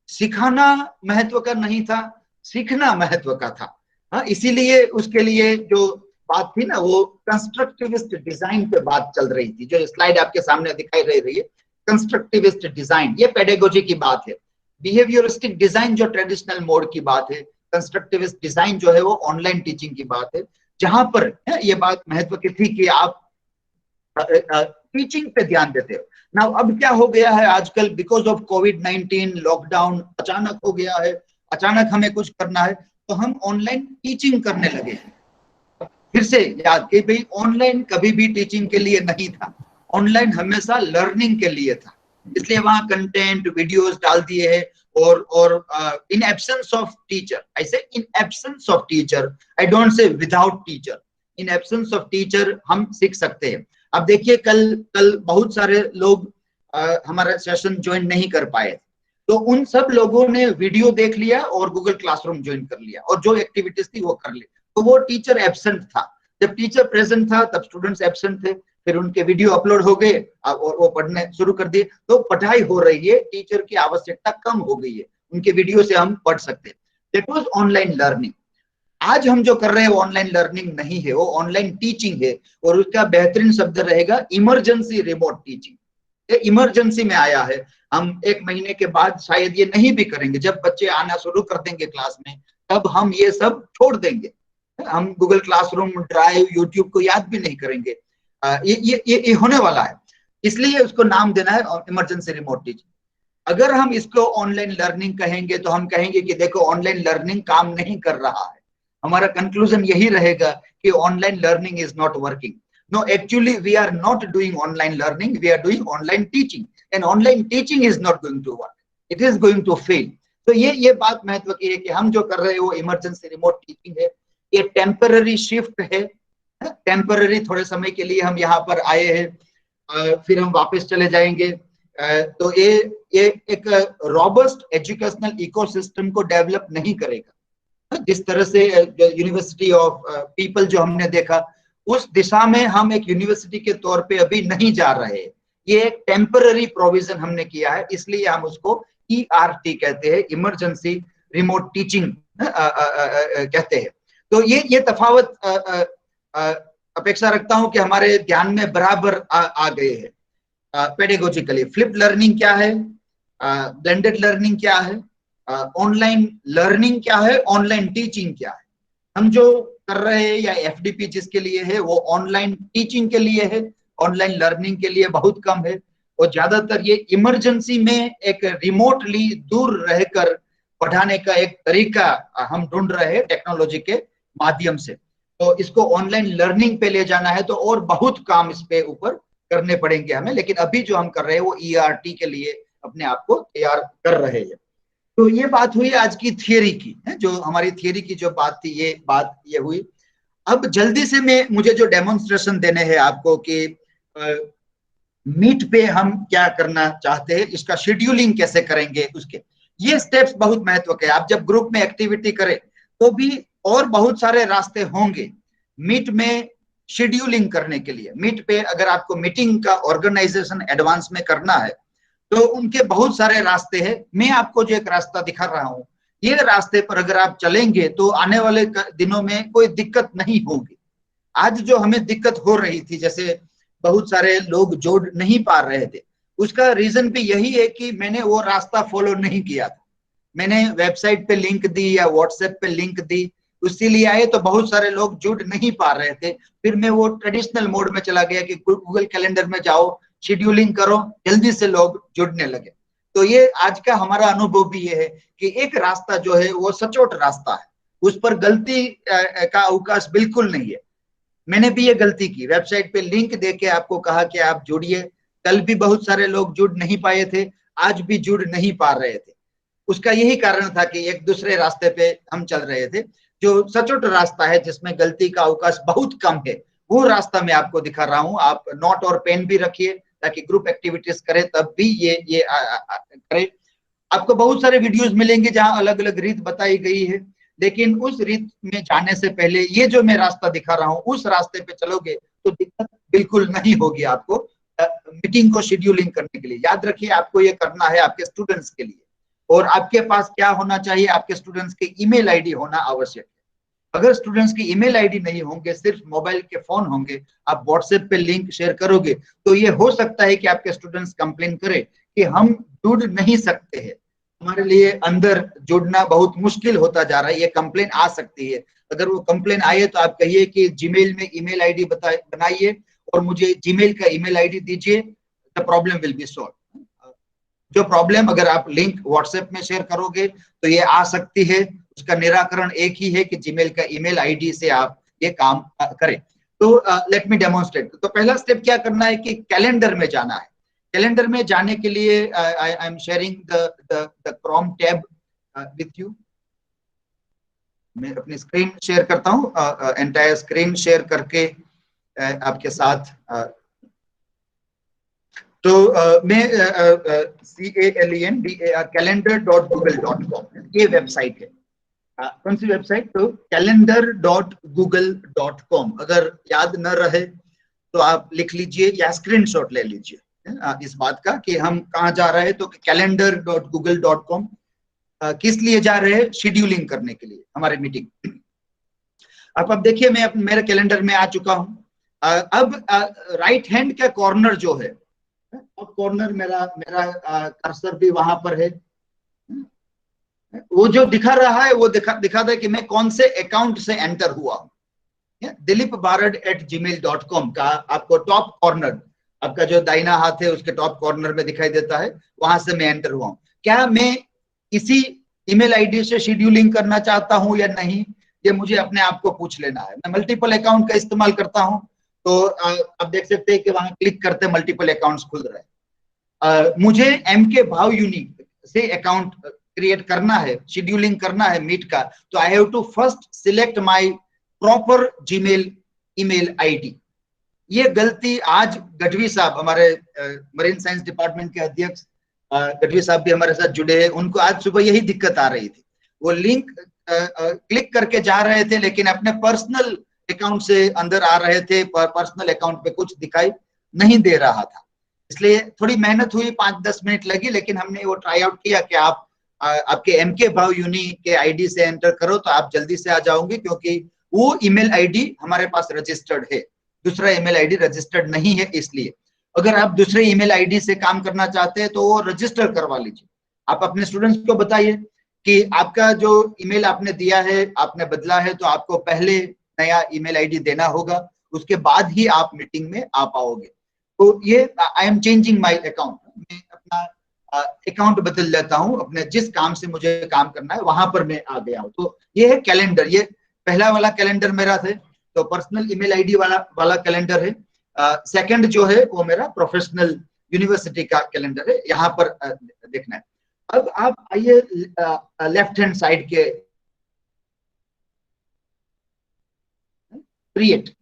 सिखाना महत्व का नहीं था, सीखना महत्व का था। हाँ, इसीलिए उसके लिए जो बात थी ना, वो कंस्ट्रक्टिविस्ट डिजाइन पे बात चल रही थी। जो स्लाइड आपके सामने दिखाई दे रही है, कंस्ट्रक्टिविस्ट डिजाइन, ये पेडागोजी की बात है। बिहेवियरिस्टिक डिजाइन जो ट्रेडिशनल मोड की बात है, कंस्ट्रक्टिविस्ट डिजाइन जो है वो ऑनलाइन टीचिंग की बात है, जहां पर ये बात महत्व की थी कि आप टीचिंग पे ध्यान देते हो ना। अब क्या हो गया है आजकल, बिकॉज ऑफ कोविड-19 लॉकडाउन अचानक हो गया है, अचानक हमें कुछ करना है तो हम ऑनलाइन टीचिंग करने लगे। फिर से याद कि भाई ऑनलाइन कभी भी टीचिंग के लिए नहीं था, ऑनलाइन हमेशा लर्निंग के लिए था। इसलिए वहां कंटेंट वीडियोस डाल दिए हैं। और इन एब्सेंस ऑफ टीचर, आई से in absence of teacher, I don't say without teacher, in absence of teacher हम सीख सकते हैं। अब देखिए, कल कल बहुत सारे लोग हमारा सेशन ज्वाइन नहीं कर पाए, तो उन सब लोगों ने वीडियो देख लिया और गूगल क्लासरूम ज्वाइन कर लिया और जो एक्टिविटीज थी वो कर ली। तो वो टीचर एब्सेंट था। जब टीचर प्रेजेंट था तब स्टूडेंट्स एब्सेंट थे, फिर उनके वीडियो अपलोड हो गए और वो पढ़ने शुरू कर दिए, तो पढ़ाई हो रही है, टीचर की आवश्यकता कम हो गई है, उनके वीडियो से हम पढ़ सकते हैं। That was online learning. आज हम जो कर रहे हैं वो ऑनलाइन लर्निंग नहीं है, वो ऑनलाइन टीचिंग है। और उसका बेहतरीन शब्द रहेगा इमरजेंसी रिमोट टीचिंग। ये इमरजेंसी में आया है। हम 1 महीने के बाद शायद ये नहीं भी करेंगे, जब बच्चे आना शुरू कर देंगे क्लास में तब हम ये सब छोड़ देंगे। हम गूगल क्लासरूम, ड्राइव, यूट्यूब को याद भी नहीं करेंगे। ये होने वाला है, इसलिए उसको नाम देना है इमरजेंसी रिमोट टीचिंग। अगर हम इसको ऑनलाइन लर्निंग कहेंगे तो हम कहेंगे कि देखो ऑनलाइन लर्निंग काम नहीं कर रहा है। हमारा कंक्लूजन यही रहेगा कि online learning is not working. No, actually we are not doing online learning, we are doing online teaching, and online teaching is not going to work, it is going to fail. तो ये बात महत्व की है कि हम जो कर रहे हैं वो इमरजेंसी रिमोट टीचिंग है। ये टेम्पररी शिफ्ट है, टेम्पररी, थोड़े समय के लिए हम यहाँ पर आए हैं, फिर हम वापस चले जाएंगे। तो ये एक रॉबस्ट एजुकेशनल इकोसिस्टम को डेवलप नहीं करेगा। जिस तरह से यूनिवर्सिटी ऑफ पीपल जो हमने देखा, उस दिशा में हम एक यूनिवर्सिटी के तौर पे अभी नहीं जा रहे। ये एक टेम्पररी प्रोविजन हमने किया है, इसलिए हम उसको ERT कहते हैं, इमरजेंसी रिमोट टीचिंग कहते हैं। तो ये तफावत अपेक्षा रखता हूं कि हमारे ध्यान में बराबर आ गए हैं। पेडागोजिकली फ्लिप लर्निंग क्या है, ब्लेंडेड लर्निंग क्या है, ऑनलाइन लर्निंग क्या है, ऑनलाइन टीचिंग क्या है। हम जो कर रहे हैं या FDP जिसके लिए है वो ऑनलाइन टीचिंग के लिए है, ऑनलाइन लर्निंग के लिए बहुत कम है। और ज्यादातर ये इमरजेंसी में एक रिमोटली दूर रहकर पढ़ाने का एक तरीका हम ढूंढ रहे हैं टेक्नोलॉजी के माध्यम से। तो इसको ऑनलाइन लर्निंग पे ले जाना है तो और बहुत काम इस पे ऊपर करने पड़ेंगे हमें, लेकिन अभी जो हम कर रहे हैं वो ERT के लिए अपने आप को तैयार कर रहे हैं। तो ये बात हुई आज की थियरी की, जो हमारी थियरी की जो बात थी, ये बात ये हुई। अब जल्दी से मुझे जो डेमोन्स्ट्रेशन देने हैं आपको कि मीट पे हम क्या करना चाहते हैं, इसका शेड्यूलिंग कैसे करेंगे, उसके ये स्टेप्स बहुत महत्व के। आप जब ग्रुप में एक्टिविटी करें तो भी और बहुत सारे रास्ते होंगे मीट में शेड्यूलिंग करने के लिए। मीट पे अगर आपको मीटिंग का ऑर्गेनाइजेशन एडवांस में करना है तो उनके बहुत सारे रास्ते हैं। मैं आपको जो एक रास्ता दिखा रहा हूं, ये रास्ते पर अगर आप चलेंगे तो आने वाले दिनों में कोई दिक्कत नहीं होगी। आज जो हमें दिक्कत हो रही थी, जैसे बहुत सारे लोग जोड़ नहीं पा रहे थे, उसका रीजन भी यही है कि मैंने वो रास्ता फॉलो नहीं किया था। मैंने वेबसाइट पे लिंक दी या व्हाट्सएप पे लिंक दी, उसी लिए आए तो बहुत सारे लोग जुड़ नहीं पा रहे थे। फिर मैं वो ट्रेडिशनल मोड में चला गया कि गूगल कैलेंडर में जाओ, शेड्यूलिंग करो, जल्दी से लोग जुड़ने लगे। तो ये आज का हमारा अनुभव भी ये है कि एक रास्ता जो है वो सचोट रास्ता है, उस पर गलती का अवकाश बिल्कुल नहीं है। मैंने भी ये गलती की, वेबसाइट पे लिंक देके आपको कहा कि आप जुड़िए। कल भी बहुत सारे लोग जुड़ नहीं पाए थे, आज भी जुड़ नहीं पा रहे थे। उसका यही कारण था कि एक दूसरे रास्ते पे हम चल रहे थे। जो सचोट रास्ता है जिसमें गलती का अवकाश बहुत कम है, वो रास्ता मैं आपको दिखा रहा हूं। आप नोट और पेन भी रखिए ताकि ग्रुप एक्टिविटीज करें तब भी ये करें। आपको बहुत सारे वीडियोस मिलेंगे जहां अलग अलग रीत बताई गई है, लेकिन उस रीत में जाने से पहले ये जो मैं रास्ता दिखा रहा हूं उस रास्ते पे चलोगे तो दिक्कत बिल्कुल नहीं होगी आपको मीटिंग को शेड्यूलिंग करने के लिए। याद रखिए, आपको ये करना है आपके स्टूडेंट्स के लिए, और आपके पास क्या होना चाहिए, आपके स्टूडेंट्स के ईमेल आईडी होना आवश्यक है। अगर स्टूडेंट्स की ईमेल आईडी नहीं होंगे, सिर्फ मोबाइल के फोन होंगे, आप व्हाट्सएप पे लिंक शेयर करोगे, तो ये हो सकता है कि आपके स्टूडेंट्स कंप्लेन करें कि हम जुड़ नहीं सकते हैं, हमारे लिए अंदर जुड़ना बहुत मुश्किल होता जा रहा है, ये कंप्लेन आ सकती है। अगर वो कंप्लेन आए तो आप कहिए कि जीमेल में ईमेल आईडी बनाइए और मुझे जीमेल का ईमेल आईडी दीजिए, the problem will be solve. जो प्रॉब्लम अगर आप लिंक व्हाट्सएप में शेयर करोगे तो ये आ सकती है, उसका निराकरण एक ही है कि जीमेल का ईमेल आईडी से आप ये काम करें। तो लेट मी डेमोन्स्ट्रेट। तो पहला स्टेप क्या करना है कि कैलेंडर में जाना है। कैलेंडर में जाने के लिए I am sharing the Chrome tab with you. मैं अपनी स्क्रीन शेयर करता हूँ, एंटायर स्क्रीन शेयर करके आपके साथ। तो मैं CALENDAR calendar.google.com ये वेबसाइट है। कौन सी वेबसाइट? तो calendar.google.com। अगर याद न रहे तो आप लिख लीजिए या स्क्रीनशॉट ले लीजिए इस बात का कि हम कहाँ जा रहे हैं। तो calendar.google.com किस लिए जा रहे हैं? शेड्यूलिंग करने के लिए हमारे मीटिंग। अब देखिए मैं मेरे कैलेंडर में आ चुका हूं। अब राइट हैंड का कॉर्नर जो है, अब कॉर्नर मेरा कर्सर भी वहां पर है। वो जो दिखा रहा है वो दिखा दे कि मैं कौन से अकाउंट से एंटर हुआ हूं। dilipbarad@gmail.com का आपको टॉप कॉर्नर, आपका जो दाहिना हाथ है उसके टॉप कॉर्नर में दिखाई देता है, वहां से मैं एंटर हुआ हूं। क्या मैं इसी ईमेल आईडी से शेड्यूलिंग करना चाहता हूं या नहीं, ये मुझे अपने आप को पूछ लेना है। मैं मल्टीपल अकाउंट का इस्तेमाल करता हूं, तो आप देख सकते हैं कि वहां क्लिक करते मल्टीपल अकाउंट्स खुल रहे हैं। मुझे MK भाव यूनिक से अकाउंट क्रिएट करना है, शेड्यूलिंग करना है मीट का, तो I have to first select my proper Gmail email ID. ये गलती आज गढ़वी साहब, हमारे मरीन साइंस डिपार्टमेंट के अध्यक्ष गढ़वी साहब भी हमारे साथ जुड़े हैं, उनको आज सुबह यही दिक्कत आ रही थी। वो लिंक क्लिक करके जा रहे थे लेकिन अपने पर्सनल अकाउंट से अंदर आ रहे थे, पर्सनल अकाउंट पे कुछ दिखाई नहीं दे रहा था। इसलिए थोड़ी मेहनत हुई, 5-10 मिनट लगी, लेकिन हमने वो ट्राई आउट किया कि आप आपके MK भाव यूनी के आईडी से एंटर करो तो आप जल्दी से आ जाओगे, क्योंकि वो ईमेल आईडी हमारे पास रजिस्टर्ड है, दूसरा ईमेल आईडी रजिस्टर्ड नहीं है। इसलिए अगर आप दूसरे ईमेल आईडी से काम करना चाहते हैं तो वो रजिस्टर करवा लीजिए। आप अपने स्टूडेंट्स को बताइए कि आपका जो ईमेल आपने दिया है, आपने बदला है, तो आपको पहले नया ईमेल आईडी देना होगा, उसके बाद ही आप मीटिंग में आ पाओगे। तो ये I am changing my account, मैं अपना अकाउंट बदल लेता हूं, अपने जिस काम से मुझे काम करना है वहां पर मैं आ गया हूं। तो ये है कैलेंडर, ये पहला वाला कैलेंडर मेरा है, तो पर्सनल ईमेल आईडी वाला कैलेंडर है। सेकंड जो है वो मेरा प्रोफेशनल यूनिवर्सिटी का कैलेंडर है, यहाँ पर देखना है। अब आप आइए लेफ्ट हैंड साइड के क्रिएट,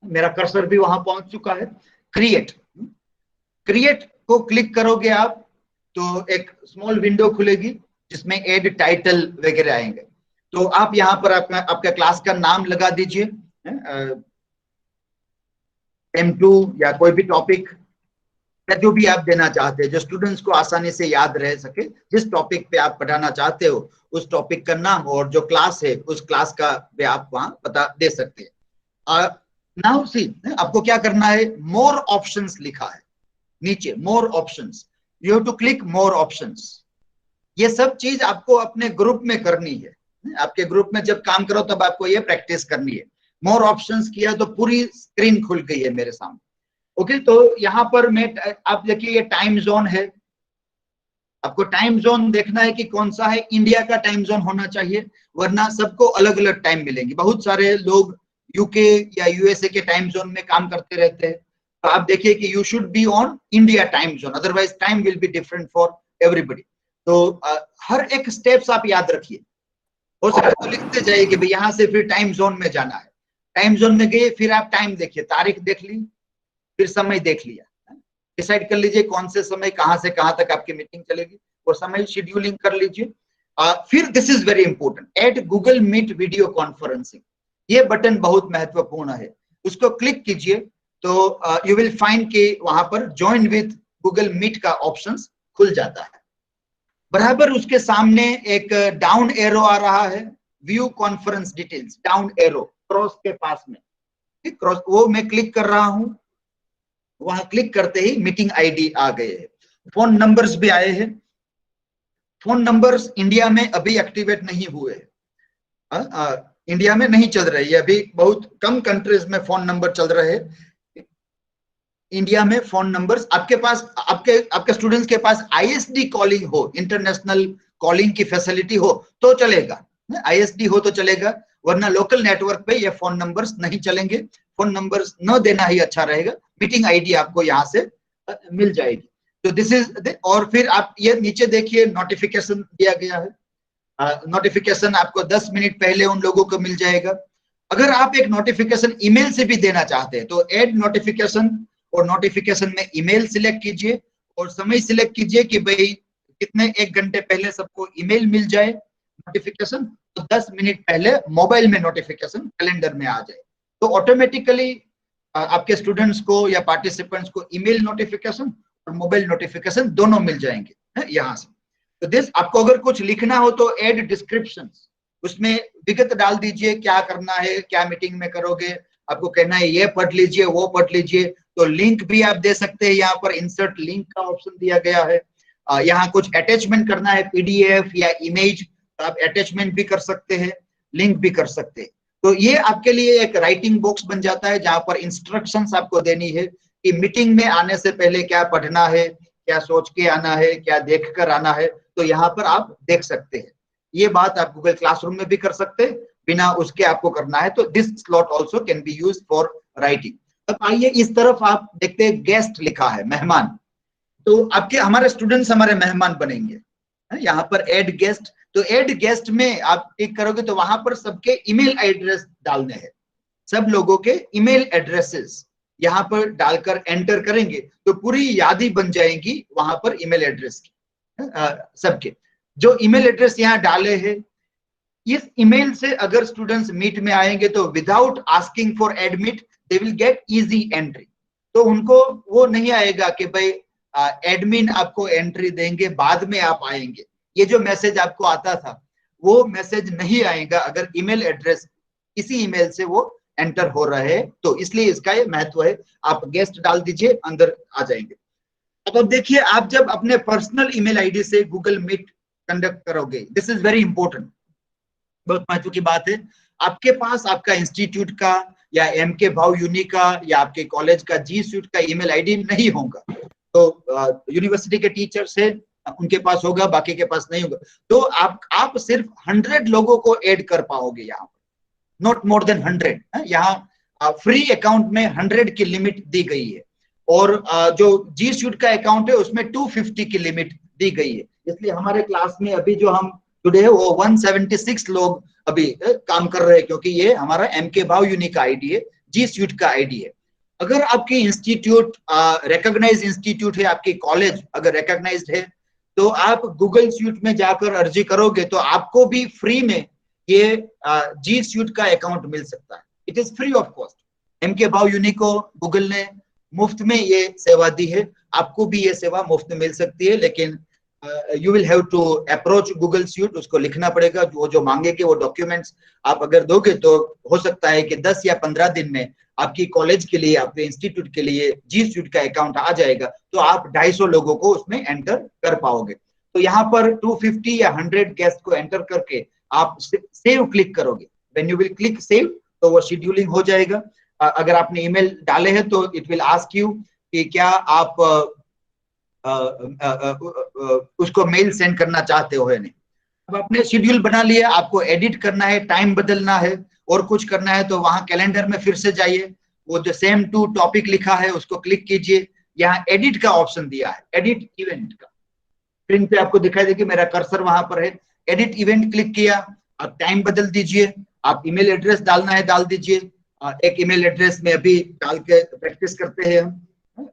मेरा कर्सर भी वहां पहुंच चुका है। क्रिएट को क्लिक करोगे आप तो एक स्मॉल विंडो खुलेगी जिसमें एड टाइटल वगैरह आएंगे। तो आप यहाँ पर आपका क्लास का नाम लगा दीजिए, M2 या कोई भी टॉपिक या जो भी आप देना चाहते हैं, जो स्टूडेंट्स को आसानी से याद रह सके। जिस टॉपिक पे आप पढ़ाना चाहते हो उस टॉपिक का नाम और जो क्लास है उस क्लास का भी आप वहां पता दे सकते हैं। नाउ सी, आपको क्या करना है, मोर ऑप्शंस लिखा है नीचे, more options, you have to click more options. ये सब चीज आपको अपने ग्रुप में करनी है, आपके ग्रुप में जब काम करो तब आपको ये प्रैक्टिस करनी है। मोर ऑप्शंस किया तो पूरी स्क्रीन खुल गई है मेरे सामने। ओके, तो यहाँ पर मैं, आप देखिए ये टाइम जोन है, आपको टाइम जोन देखना है कि कौन सा है। इंडिया का टाइम जोन होना चाहिए, वरना सबको अलग अलग टाइम मिलेंगे। बहुत सारे लोग यूके या यूएसए के टाइम जोन में काम करते रहते हैं, तो आप देखिए कि you should be on India time zone, otherwise time will be different for everybody. तो हर एक स्टेप्स आप याद रखिए, हो सकता है तो लिखते जाइए कि भाई यहाँ से फिर टाइम जोन में जाना है। टाइम जोन में गए, फिर आप टाइम देखिए, तारीख देख ली, फिर समय देख लिया, डिसाइड कर लीजिए कौन से समय कहां से कहां तक आपकी मीटिंग चलेगी, वो समय शेड्यूलिंग कर लीजिए। फिर this is very important, add Google Meet video conferencing. ये बटन बहुत महत्वपूर्ण है, उसको क्लिक कीजिए तो यू विल फाइंड कि वहां पर ज्वाइन विद गूगल मीट का ऑप्शन खुल जाता है। बराबर उसके सामने एक डाउन एरो आ रहा है, view conference details, down arrow cross के पास में, ठीक, क्रॉस, वो मैं क्लिक कर रहा हूं, वहां क्लिक करते ही मीटिंग आईडी आ गए हैं, फोन नंबर्स भी आए हैं। फोन नंबर्स इंडिया में अभी एक्टिवेट नहीं हुए, इंडिया में नहीं चल रही है अभी, बहुत कम कंट्रीज में फोन नंबर चल रहे हैं। इंडिया में फोन नंबर्स आपके पास, आपके स्टूडेंट्स के पास आईएसडी कॉलिंग हो, इंटरनेशनल कॉलिंग की फैसिलिटी हो तो चलेगा, आईएसडी हो तो चलेगा, वरना लोकल नेटवर्क पे ये फोन नंबर्स नहीं चलेंगे। फोन नंबर्स न देना ही अच्छा रहेगा। मीटिंग आईडी आपको यहाँ से मिल जाएगी। तो दिस इज, और फिर आप ये नीचे देखिए नोटिफिकेशन दिया गया है। नोटिफिकेशन आपको 10 मिनट पहले उन लोगों को मिल जाएगा। अगर आप एक नोटिफिकेशन ईमेल से भी देना चाहते हैं तो ऐड नोटिफिकेशन, और नोटिफिकेशन में ईमेल सिलेक्ट कीजिए और समय सिलेक्ट कीजिए कि भाई कितने 1 घंटे पहले सबको ईमेल मिल जाए नोटिफिकेशन, तो 10 मिनट पहले मोबाइल में नोटिफिकेशन कैलेंडर में आ जाए, तो ऑटोमेटिकली आपके स्टूडेंट्स को या पार्टिसिपेंट्स को ईमेल नोटिफिकेशन और मोबाइल नोटिफिकेशन दोनों मिल जाएंगे यहाँ से। तो दिस, आपको अगर कुछ लिखना हो तो ऐड डिस्क्रिप्शन, उसमें विगत डाल दीजिए, क्या करना है, क्या मीटिंग में करोगे, आपको कहना है ये पढ़ लीजिए वो पढ़ लीजिए, तो लिंक भी आप दे सकते हैं। यहाँ पर इंसर्ट लिंक का ऑप्शन दिया गया है। यहाँ कुछ अटैचमेंट करना है, पीडीएफ या इमेज, तो आप अटैचमेंट भी कर सकते हैं, लिंक भी कर सकते हैं। तो ये आपके लिए एक राइटिंग बॉक्स बन जाता है जहां पर इंस्ट्रक्शंस आपको देनी है कि मीटिंग में आने से पहले क्या पढ़ना है, क्या सोच के आना है, क्या देख कर आना है, तो यहाँ पर आप देख सकते हैं। ये बात आप गूगल क्लासरूम में भी कर सकते हैं, बिना उसके आपको करना है तो this slot also can be used for writing. अब आइए इस तरफ आप देखते हैं गेस्ट लिखा है, मेहमान, तो आपके हमारे स्टूडेंट्स हमारे मेहमान बनेंगे। यहाँ पर ऐड गेस्ट, तो ऐड गेस्ट में आप क्लिक करोगे तो वहां पर सबके ईमेल एड्रेस डालने हैं, सब लोगों के ईमेल एड्रेसेस यहाँ पर डालकर एंटर करेंगे तो पूरी यादी बन जाएगी वहां पर ईमेल एड्रेस की, सबके जो ईमेल एड्रेस यहाँ डाले हैं। इस ईमेल से अगर स्टूडेंट्स मीट में आएंगे तो without asking for admit they will get easy entry, तो उनको वो नहीं आएगा कि भाई एडमिन आपको एंट्री देंगे बाद में आप आएंगे, ये जो मैसेज आपको आता था वो मैसेज नहीं आएगा अगर ईमेल एड्रेस इसी ईमेल से वो एंटर हो रहे हैं। तो इसलिए इसका ये महत्व है। आप गेस्ट डाल दीजिए, अंदर आ जाएंगे। अब देखिए, आप जब अपने पर्सनल ईमेल आईडी से गूगल मीट कंडक्ट करोगे, दिस इज वेरी इंपॉर्टेंट, बहुत महत्व की बात है। आपके पास आपका इंस्टीट्यूट का या एमके भाव यूनि का या आपके कॉलेज का जी स्यूट का ईमेल आईडी नहीं होगा, तो यूनिवर्सिटी के टीचर्स है उनके पास होगा, बाकी के पास नहीं होगा। तो आप सिर्फ 100 लोगों को ऐड कर पाओगे यहाँ पर, नॉट मोर देन 100। यहाँ फ्री अकाउंट में 100 की लिमिट दी गई है, और जो जी स्यूट का अकाउंट है उसमें 250 की लिमिट दी गई है। इसलिए हमारे क्लास में अभी जो हम टुडे वो 176 लोग अभी काम कर रहे हैं, क्योंकि ये हमारा एमके भाव यूनि का आईडी है, जी स्यूट का आईडी है। अगर आपकी इंस्टीट्यूट रिकॉग्नाइज्ड इंस्टीट्यूट है, आपकी कॉलेज अगर रिकॉग्नाइज्ड है, तो आप गूगल स्यूट में जाकर अर्जी करोगे तो आपको भी फ्री में ये जी स्यूट का अकाउंट मिल सकता है। It is free of cost. एमके भाव यूनि को गूगल ने मुफ्त में ये सेवा दी है, आपको भी ये सेवा मुफ्त में मिल सकती है, लेकिन you will have to approach Google suite, उसको लिखना पड़ेगा, जो मांगेंगे वो डॉक्यूमेंट्स आप अगर दोगे तो हो सकता है कि 10 या 15 दिन में आपकी कॉलेज के लिए, आपके इंस्टीट्यूट के लिए जी स्यूट का अकाउंट आ जाएगा, तो आप 250 लोगों को उसमें एंटर कर पाओगे। तो यहाँ पर 250 या 100 गेस्ट को एंटर करके आप सेव क्लिक करोगे। When you will click save तो वो शेड्यूलिंग हो जाएगा। अगर आपने ईमेल डाले हैं तो इट विल आस्क यू कि क्या आप उसको मेल सेंड करना चाहते हो या नहीं। अब आपने शेड्यूल बना लिया, आपको एडिट करना है, टाइम बदलना है और कुछ करना है, तो वहां कैलेंडर में फिर से जाइए, वो जो सेम टू टॉपिक लिखा है उसको क्लिक कीजिए। यहाँ एडिट का ऑप्शन दिया है, एडिट इवेंट का, स्क्रीन पे आपको दिखाई देगी, मेरा कर्सर वहां पर है। एडिट इवेंट क्लिक किया, आप टाइम बदल दीजिए, आप ईमेल एड्रेस डालना है डाल दीजिए। एक ईमेल एड्रेस में अभी डाल के प्रैक्टिस करते हैं हम।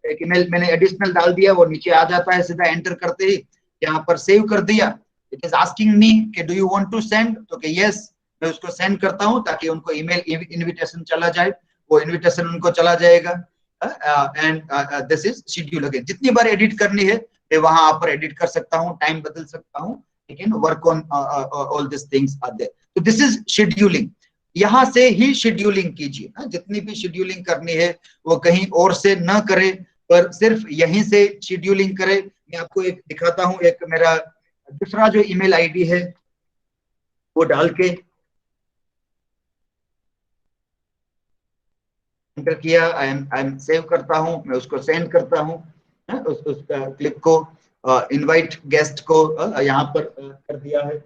एक ईमेल मैंने एडिशनल डाल दिया, वो नीचे आ जाता है सीधा एंटर करते ही। यहाँ पर सेव कर दिया। इट इज आस्किंग मी कि do you want to send, तो कि यस, मैं उसको सेंड करता हूँ ताकि उनको ईमेल इनविटेशन चला जाए, वो इनविटेशन उनको चला जाएगा। And this is schedule again. जितनी बार एडिट करनी है मैं वहां पर एडिट कर सकता हूँ, टाइम बदल सकता हूँ, लेकिन work on all this things are there. तो दिस इज शेड्यूलिंग। यहां से ही शेड्यूलिंग कीजिए, जितनी भी शेड्यूलिंग करनी है वो कहीं और से न करे, पर सिर्फ यहीं से शेड्यूलिंग करे। मैं आपको एक दिखाता हूं, एक मेरा दूसरा जो ईमेल आईडी है वो डाल के एंटर किया, आई एम सेव करता हूं, मैं उसको सेंड करता हूं, उस क्लिप को, इनवाइट गेस्ट को यहाँ पर कर दिया है।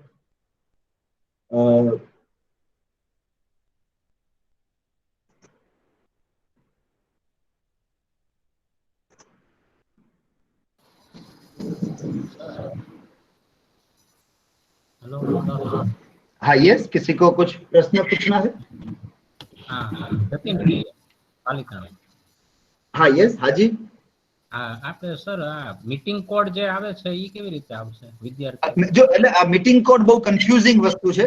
हेलो। हाँ यस, किसी को कुछ प्रश्न पूछना है? हाँ यस, हाजी। આપણે સર આ મીટિંગ કોડ જે આવે છે ઈ કેવી રીતે આવશે વિદ્યાર્થી? જો એટલે આ મીટિંગ કોડ બહુ કન્ફ્યુઝિંગ વસ્તુ છે,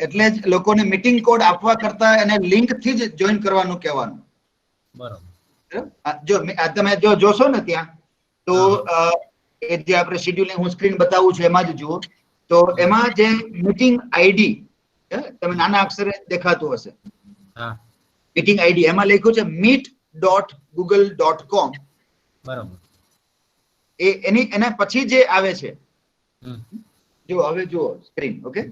એટલે જ લોકોને મીટિંગ કોડ આપવા કરતા એને લિંક થી જ જોઈન કરવાનું કહેવાનું. બરાબર. જો તમે જો જોશો ને ત્યાં તો એ જે આપણે શેડ્યુલિંગ હું સ્ક્રીન બતાવું છું એમાં જ જુઓ તો એમાં જે મીટિંગ આઈડી તમે નાના અક્ષરે દેખાતું હશે, મીટિંગ આઈડી એમાં લખ્યું છે meet.google.com. બરાબર. એના પછી જે આવે છે, જો હવે જુઓ સ્ક્રીન, ઓકે,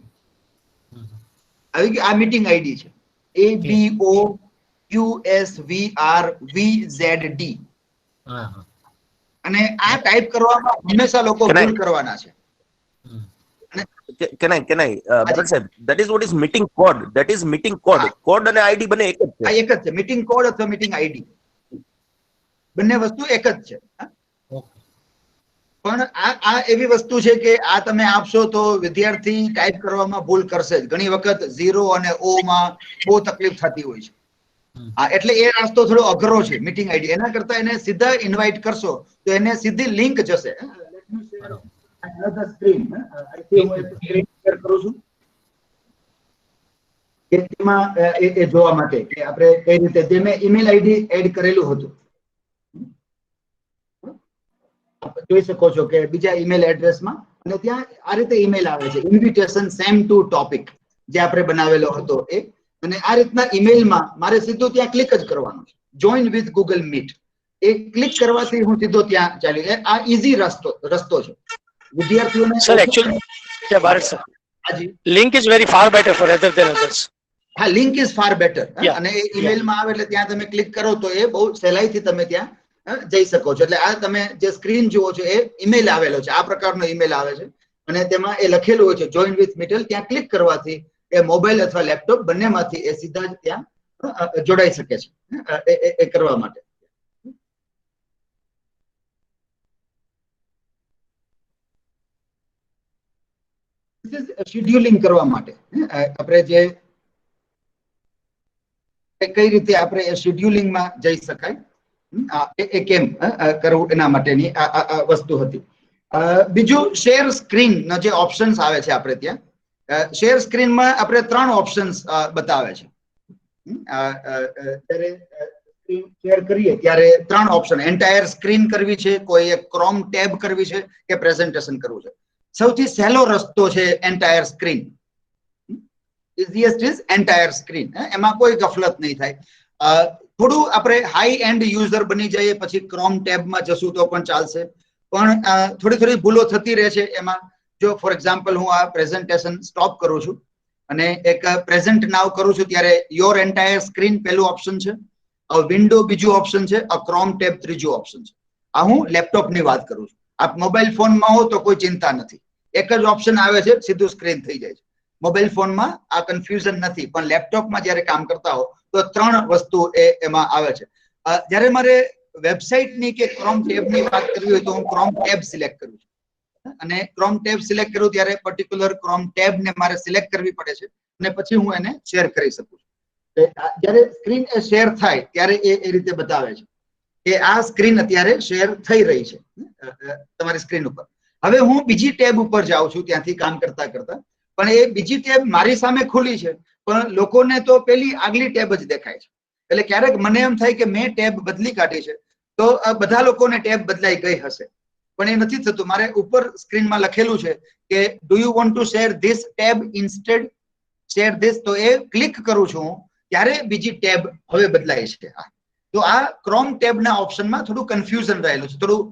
આવી ગઈ. આ મીટિંગ આઈડી છે ABOQSVRVZD, અને આ ટાઈપ કરવામાં હંમેશા લોકો ભૂલ કરવાના છે. Can I Bharat sir, that is what is meeting code, that is meeting code. Code અને ID બને એક જ છે. આ એક જ છે, મીટિંગ કોડ અથવા મીટિંગ આઈડી બંને વસ્તુ એક જ છે. પણ આ એવી વસ્તુ છે કે આ તમે આપશો તો વિદ્યાર્થી ટાઈપ કરવામાં ભૂલ કરશે જ. ઘણી વખત 0 અને O માં બહુ તકલીફ થતી હોય છે. એટલે એ રસ્તો થોડો અઘરો છે મીટિંગ આઈડી. એના કરતા એને સીધા ઇન્વાઇટ કરશો તો એને સીધી લિંક જશે. સ્ક્રીન શેર કરું છું કે તેમાં એ જોવા માટે કે આપણે કઈ રીતે જે મેં ઈમેલ આઈડી એડ કરેલું હતું જોઈ શકો છો કે બીજા ઈમેલ એડ્રેસમાં, અને ત્યાં આ રીતે ઈમેલ આવે છે ઇન્વિટેશન સેમ ટુ ટોપિક જે આપણે બનાવેલો હતો એ. અને આ રીતના ઈમેલમાં મારે સીધું ત્યાં ક્લિક જ કરવાનું છે, join with Google meet. A click કરવાથી હું સીધો ત્યાં ચાલી જાય. આ ઈઝી રસ્તો છે વિદ્યાર્થીઓને. સર એક્ચ્યુઅલી ભારત સર, હાજી, link is very far better for other than others. હા, લિંક ઇઝ ફાર બેટર. અને એ ઈમેલમાં આવે એટલે ત્યાં તમે ક્લિક કરો તો એ બહુ સહેલાઈથી તમે ત્યાં જઈ શકો છો. એટલે આ તમે જે સ્ક્રીન જુઓ છો એ ઈમેલ આવેલો છે, આ પ્રકારનો ઈમેલ આવે છે અને તેમાં એ લખેલું હોય છે જોઈન વિથ મીટલ. ત્યાં ક્લિક કરવાથી એ મોબાઈલ અથવા લેપટોપ બંનેમાંથી એ સીધા જ ત્યાં જોડાઈ શકે છે એ કરવા માટે. શેડ્યુલિંગ કરવા માટે આપણે જે કઈ રીતે આપણે એ શેડ્યુલિંગમાં જઈ શકાય એ કેમ કરવું એના માટેની આ વસ્તુ હતી. બીજું શેર સ્ક્રીન ના જે ઓપ્શન્સ આવે છે આપણે ત્યાં, શેર સ્ક્રીનમાં આપણે 3 ઓપ્શન્સ બતાવે છે. ત્યારે સ્ક્રીન શેર કરીએ ત્યારે 3 ઓપ્શન, એન્ટાયર સ્ક્રીન કરવી છે, કોઈ એક ક્રોમ ટેબ કરવી છે કે પ્રેઝન્ટેશન કરવું છે. સૌથી સહેલો રસ્તો છે entire screen. Easiest is entire screen. એમાં કોઈ ગફલત નહીં થાય. થોડું આપણે હાઈ એન્ડ યુઝર બની જઈએ પછી ક્રોમ ટેબમાં જશું તો પણ ચાલશે, પણ થોડી ભૂલો થતી રહે છે એમાં. જો ફોર એક્ઝામ્પલ હું આ પ્રેઝન્ટેશન સ્ટોપ કરું છું અને એક પ્રેઝન્ટ નાવ કરું છું ત્યારે યોર એન્ટાયર સ્ક્રીન પહેલું ઓપ્શન છે, વિન્ડો બીજું ઓપ્શન છે, ક્રોમ ટેબ ત્રીજું ઓપ્શન છે. આ હું લેપટોપની વાત કરું છું. આપ મોબાઈલ ફોનમાં હો તો કોઈ ચિંતા નથી, એક જ ઓપ્શન આવે છે, સીધું સ્ક્રીન થઈ જાય છે. મોબાઈલ ફોનમાં આ કન્ફ્યુઝન નથી, પણ લેપટોપમાં જ્યારે કામ કરતા હો તો 3 વસ્તુ એમાં આવે છે. જ્યારે મારે વેબસાઇટની કે ક્રોમ ટેબની વાત કરવી હોય તો હું ક્રોમ ટેબ સિલેક્ટ કરું છું, અને ક્રોમ ટેબ સિલેક્ટ કરું ત્યારે પર્ટિક્યુલર ક્રોમ ટેબને મારે સિલેક્ટ કરવી પડે છે અને પછી હું એને શેર કરી શકું છું. જ્યારે સ્ક્રીન એ શેર થાય ત્યારે એ રીતે બતાવે છે કે આ સ્ક્રીન અત્યારે શેર થઈ રહી છે તમારી સ્ક્રીન ઉપર. હવે હું બીજી ટેબ ઉપર જાઉં છું ત્યાંથી કામ કરતા કરતા, પણ એ બીજી ટેબ મારી સામે ખુલી છે પણ લોકોને તો પેલી આગલી ટેબ જ દેખાય છે. એટલે ક્યારેક મને એમ થાય કે મેં ટેબ બદલી કાઢી છે તો બધા લોકોને ટેબ બદલાઈ ગઈ હશે, પણ એ નથી થતું. મારે ઉપર સ્ક્રીનમાં લખેલું છે કે do you want to share this tab instead. Share this, તો એ ક્લિક કરું છું ત્યારે બીજી ટેબ હવે બદલાય છે. તો આ ક્રોમ ટેબના ઓપ્શનમાં થોડું કન્ફ્યુઝન રહેલું છે. થોડું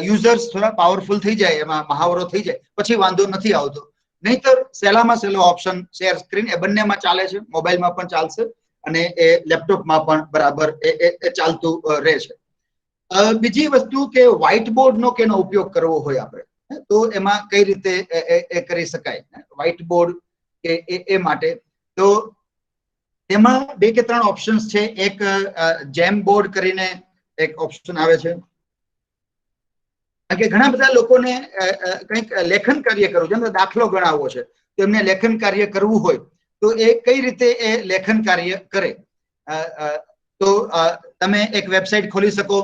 યુઝર્સ થોડા પાવરફુલ થઈ જાય, એમાં મહાવરો થઈ જાય પછી વાંધો નથી આવતો. નહીતર સહેલામાં સહેલો ઓપ્શન શેર સ્ક્રીન એ બંનેમાં ચાલે છે, મોબાઈલમાં પણ ચાલશે અને એ લેપટોપમાં પણ બરાબર એ ચાલતું રહે છે. બીજી વસ્તુ કે વ્હાઇટ બોર્ડનો કેનો ઉપયોગ કરવો હોય આપણે, તો એમાં કઈ રીતે એ કરી શકાય વ્હાઇટ બોર્ડ કે એ માટે. તો તેમાં 2 કે 3 ઓપ્શન્સ છે. એક જેમ બોર્ડ કરીને એક ઓપ્શન આવે છે કે ઘણા બધા લોકોને કંઈક લેખન કાર્ય કરવું, જેમ દાખલો ગણાવવો છે, તો એમને લેખન કાર્ય કરવું હોય તો એ કઈ રીતે એ લેખન કાર્ય કરે. તો તમે એક વેબસાઇટ ખોલી શકો,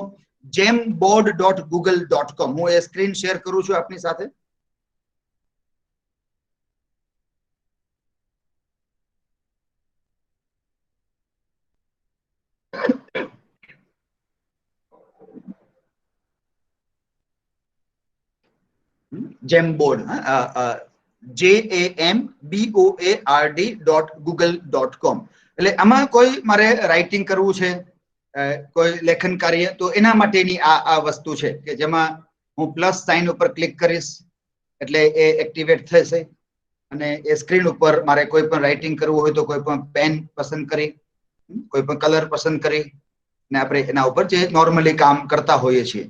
jamboard.google.com. હું એ સ્ક્રીન શેર કરું છું આપની સાથે. Jamboard, jamboard.google.com. એટલે આમાં કોઈ મારે રાઇટિંગ કરવું છે, કોઈ લેખન કાર્ય, તો એના માટેની આ વસ્તુ છે કે જેમાં હું પ્લસ સાઇન ઉપર ક્લિક કરીશ એટલે એ એક્ટિવેટ થશે અને એ સ્ક્રીન ઉપર મારે કોઈ પણ રાઇટિંગ કરવું હોય તો કોઈ પણ પેન પસંદ કરી, કોઈ પણ કલર પસંદ કરી ને આપણે એના ઉપર જે નોર્મલી કામ કરતા હોઈએ છીએ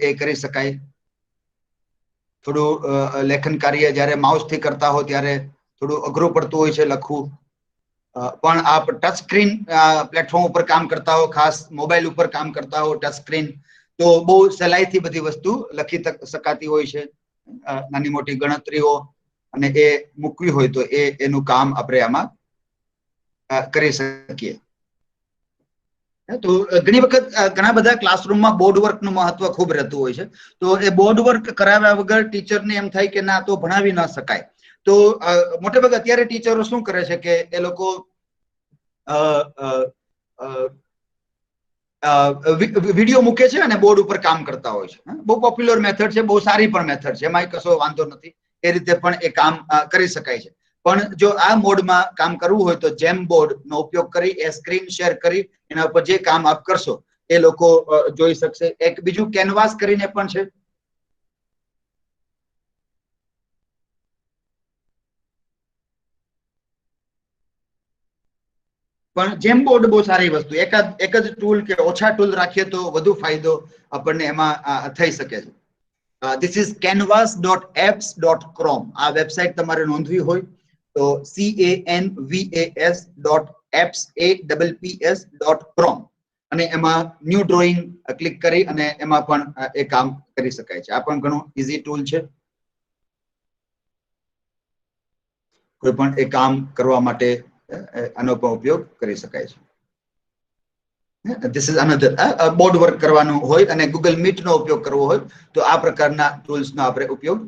એ કરી શકાય. થોડું લેખન કાર્ય જ્યારે માઉસથી કરતા હો ત્યારે થોડું અઘરું પડતું હોય છે લખવું, પણ આપ ટચ સ્ક્રીન પ્લેટફોર્મ ઉપર કામ કરતા હો, ખાસ મોબાઈલ ઉપર કામ કરતા હો ટચ સ્ક્રીન, તો બહુ સહેલાઈથી બધી વસ્તુ લખી શકાતી હોય છે. નાની મોટી ગણતરીઓ અને એ મૂકવી હોય તો એનું કામ આપણે આમાં કરી શકીએ. તો ઘણી વખત ઘણા બધા ક્લાસરૂમમાં બોર્ડ વર્કનું મહત્વ ખૂબ રહેતું હોય છે. તો એ બોર્ડ વર્ક કરાવ્યા વગર ટીચરને એમ થાય કે ના તો ભણાવી ન શકાય. તો મોટે ભાગે અત્યારે ટીચરો શું કરે છે કે એ લોકો વિડીયો મૂકે છે અને બોર્ડ ઉપર કામ કરતા હોય છે. બહુ પોપ્યુલર મેથડ છે, બહુ સારી પણ મેથડ છે, એમાં કશો વાંધો નથી, એ રીતે પણ એ કામ કરી શકાય છે. પણ જો આ મોડમાં કામ કરવું હોય તો જેમ બોર્ડ નો ઉપયોગ કરી એ સ્ક્રીન શેર કરી એના ઉપર જે કામ આપ કરશો એ લોકો જોઈ શકશે. એક બીજું કેનવાસ કરીને પણ છે. પણ જેમ બોર્ડ બહુ સારી વસ્તુ, એક જ ટૂલ કે ઓછા ટૂલ રાખીએ તો વધુ ફાયદો આપણને એમાં થઈ શકે છે. This is canvas.apps.com. આ વેબસાઇટ તમારે નોંધવી હોય તો canvas.apps.com અને એમાં ન્યૂ ડ્રોઈંગ ક્લિક કરી અને એમાં પણ એ કામ કરી શકાય છે. આ પણ ઘણું ઈઝી ટૂલ છે. કોઈ પણ એ કામ કરવા માટે આનો પણ ઉપયોગ કરી શકાય છે. This is another board work કરવાનું હોય અને ગૂગલ મીટ નો ઉપયોગ કરવો હોય તો આ પ્રકારના ટૂલ્સનો આપણે ઉપયોગ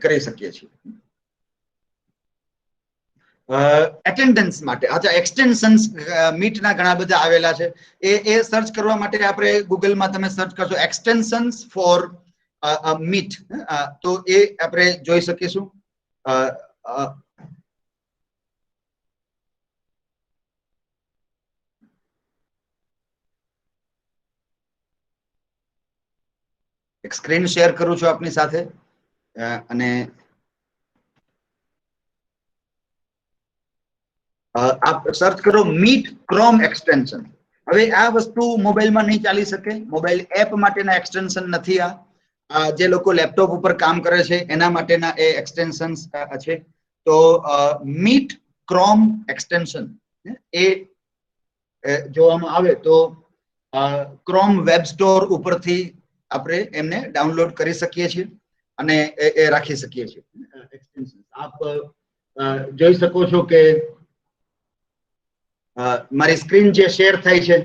કરી શકીએ છીએ. એટેન્ડન્સ માટે એક્સટેન્શન્સ મીટના ઘણા બધા આવેલા છે. એ સર્ચ કરવા માટે આપણે ગૂગલમાં તમે સર્ચ કરશો એક્સટેન્શન્સ ફોર મીટ, તો એ આપણે જોઈ શકીશું. એક સ્ક્રીન શેર કરું છું આપની સાથે અને આપ સર્ચ કરો મીટ ક્રોમ એક્સટેન્શન. હવે આ વસ્તુ મોબાઈલમાં નહીં ચાલી શકે, મોબાઈલ એપ માટેના એક્સટેન્શન નથી. આ જે લોકો લેપટોપ ઉપર કામ કરે છે એના માટેના એ એક્સટેન્શન્સ છે. તો મીટ ક્રોમ એક્સટેન્શન એ જોવામાં આવે તો ક્રોમ વેબ સ્ટોર ઉપરથી આપણે એમને ડાઉનલોડ કરી શકીએ છીએ અને એ રાખી શકીએ છીએ. આપ જોઈ શકો છો કે મારી સ્ક્રીન જે શેર થાય છે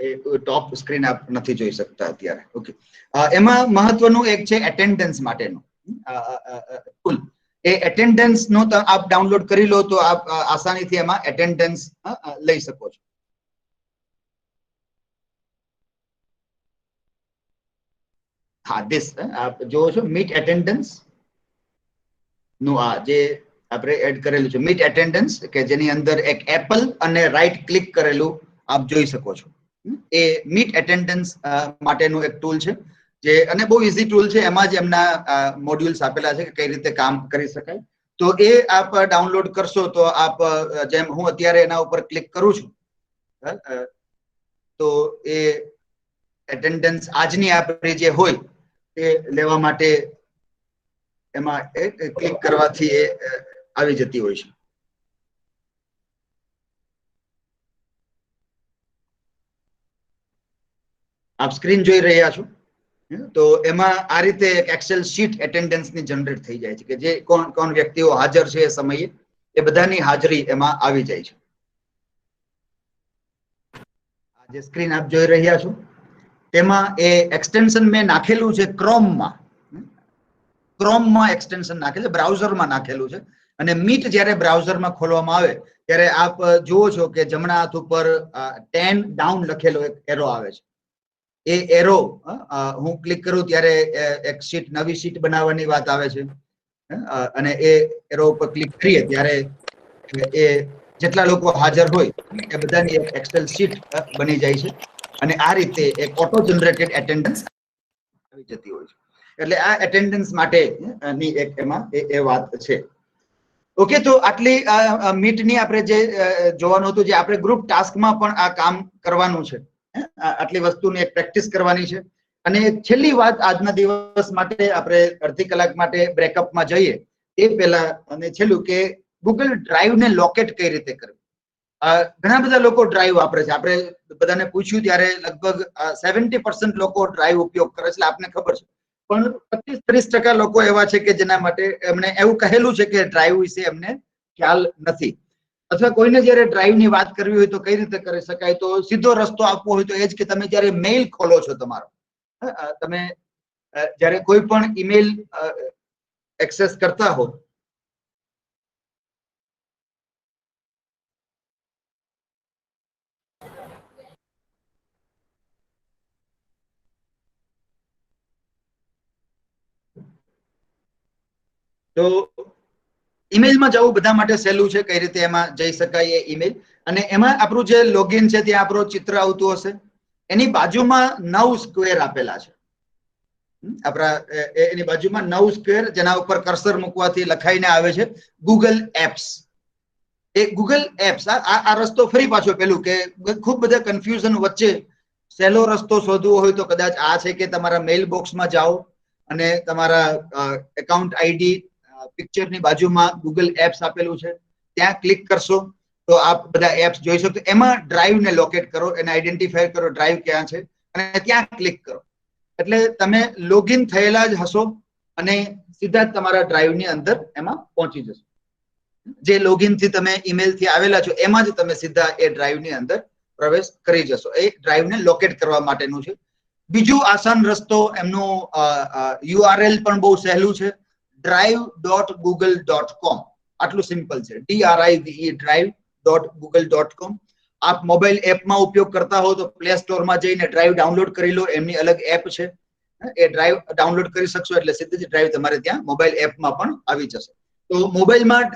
એ ટોપ સ્ક્રીન આપ નથી જોઈ શકતા અત્યારે. ઓકે, એમાં મહત્વનું એક છે એટેન્ડન્સ માટેનું ટૂલ. એ એટેન્ડન્સ નો આપ ડાઉનલોડ કરી લો તો આપ આસાનીથી એમાં એટેન્ડન્સ લઈ શકો છો. હા, ધીસ આપ જોવો છો મીટ એટેન્ડન્સ નું આ જે આપણે એડ કરેલું છે મીટ એટેન્ડન્સ, કે જેની અંદર એક એપલ અને રાઈટ ક્લિક કરેલું આપ જોઈ શકો છો. એ મીટ એટેન્ડન્સ માટેનું એક ટૂલ છે જે, અને બહુ ઇઝી ટૂલ છે. એમાં જ એમના મોડ્યુલ્સ આપેલા છે કે કઈ રીતે કામ કરી શકાય. તો એ આપ ડાઉનલોડ કરશો તો આપ, જેમ હું અત્યારે એના ઉપર ક્લિક કરું છું, તો એ એટેન્ડન્સ આજની આપણી જે હોય એ લેવા માટે એમાં ક્લિક કરવાથી એ આવી જતી હોય છે. આપ સ્ક્રીન જોઈ રહ્યા છો, તો એમાં આ રીતે એક એક્સેલ શીટ એટેન્ડન્સ ની જનરેટ થઈ જાય છે કે જે કોણ કોણ વ્યક્તિઓ હાજર છે એ સમયે, એ બધાની હાજરી એમાં આવી જાય છે. આ જે સ્ક્રીન આપ જોઈ રહ્યા છો તેમાં એ એક્સટેન્શન મેં નાખેલું છે ક્રોમમાં એક્સટેન્શન નાખેલું છે, બ્રાઉઝરમાં નાખેલું છે. અને મીટ જ્યારે બ્રાઉઝરમાં ખોલવામાં આવે ત્યારે આપ જુઓ છો કે જમણા હાથ ઉપર 10 ડાઉન લખેલો એક એરો આવે છે. એ એરો હું ક્લિક કરું ત્યારે એક શીટ, નવી શીટ બનાવવાની વાત આવે છે, અને એ એરો ઉપર ક્લિક કરીએ ત્યારે એ જેટલા લોકો હાજર હોય એ બધાની એક એક્સેલ શીટ બની જાય છે. અને આ રીતે એક ઓટો જનરેટેડ એટેન્ડન્સ આવી જતી હોય છે. એટલે આ એટેન્ડન્સ માટે ની એક એમાં એ વાત છે. ઓકે, તો આટલી મીટની આપણે જે જોવાનું હતું, જે આપણે ગ્રુપ ટાસ્કમાં પણ આ કામ કરવાનું છે, આટલી વસ્તુની એક પ્રેક્ટિસ કરવાની છે. અને છેલ્લી વાત આજના દિવસ માટે, આપણે અડધી કલાક માટે બ્રેકઅપમાં જઈએ એ પહેલા, અને છેલ્લું કે ગૂગલ ડ્રાઈવને લોકેટ કઈ રીતે કરવું. ઘણા બધા લોકો ડ્રાઈવ વાપરે છે. આપણે બધાને પૂછ્યું ત્યારે લગભગ 70% લોકો ડ્રાઈવ ઉપયોગ કરે છે, આપને ખબર છે. પણ 25-30% લોકો એવા છે કે જેના માટે એમણે એવું કહેલું છે કે ડ્રાઈવ વિશે એમને ખ્યાલ નથી. અથવા કોઈને જયારે ડ્રાઈવ ની વાત કરવી હોય તો કઈ રીતે કરી શકાય, તો સીધો રસ્તો આપવો હોય તો એ જ કે તમે જયારે મેઇલ ખોલો છો તમારો, તમે જયારે કોઈ પણ ઈમેલ એક્સેસ કરતા હો, તો ઈમેલમાં જવું બધા માટે સહેલું છે. કઈ રીતે એમાં જઈ શકાય એ ઈમેલ, અને એમાં આપણું જે લોગિન છે ત્યાં આપણું ચિત્ર આવતું હશે, એની બાજુમાં 9 સ્ક્વેર આપેલા છે. આપણા એની બાજુમાં 9 સ્ક્વેર, જેના ઉપર કર્સર મૂકવાથી લખાઈને આવે છે ગૂગલ એપ્સ. એ ગૂગલ એપ્સ, આ રસ્તો ફરી પાછો પેલું કે ખૂબ બધા કન્ફ્યુઝન વચ્ચે સહેલો રસ્તો શોધવો હોય તો કદાચ આ છે કે તમારા મેઇલ બોક્સમાં જાઓ અને તમારા એકાઉન્ટ આઈડી પિક્ચરની બાજુમાં ગૂગલ એપ્સ આપેલું છે, ત્યાં ક્લિક કરશો તો આપ બધા એપ્સ જોઈ શકો. એમાં ડ્રાઈવ ને લોકેટ કરો, એને આઈડેન્ટિફાય કરો ડ્રાઈવ ક્યાં છે, અને ત્યાં ક્લિક કરો. એટલે તમે લોગિન થયેલા જ હશો અને સીધા જ તમારા ડ્રાઈવની અંદર એમાં પહોંચી જશો. જે લોગિન થી તમે ઈમેલ થી આવેલા છો એમાં જ તમે સીધા એ ડ્રાઈવની અંદર પ્રવેશ કરી જશો. એ ડ્રાઈવને લોકેટ કરવા માટેનું છે. બીજું આસાન રસ્તો, એમનું URL પણ બહુ સહેલું છે, drive.google.com. આટલું સિમ્પલ છે, DRIVE, drive.google.com. આપ મોબાઈલ એપમાં ઉપયોગ કરતા હો તો પ્લે સ્ટોરમાં જઈને ડ્રાઈવ ડાઉનલોડ કરી લો, એમની અલગ એપ છે. એ ડ્રાઈવ ડાઉનલોડ કરી શકશો એટલે સીધી જ ડ્રાઈવ તમારે ત્યાં મોબાઈલ એપમાં પણ આવી જશે. તો મોબાઈલમાં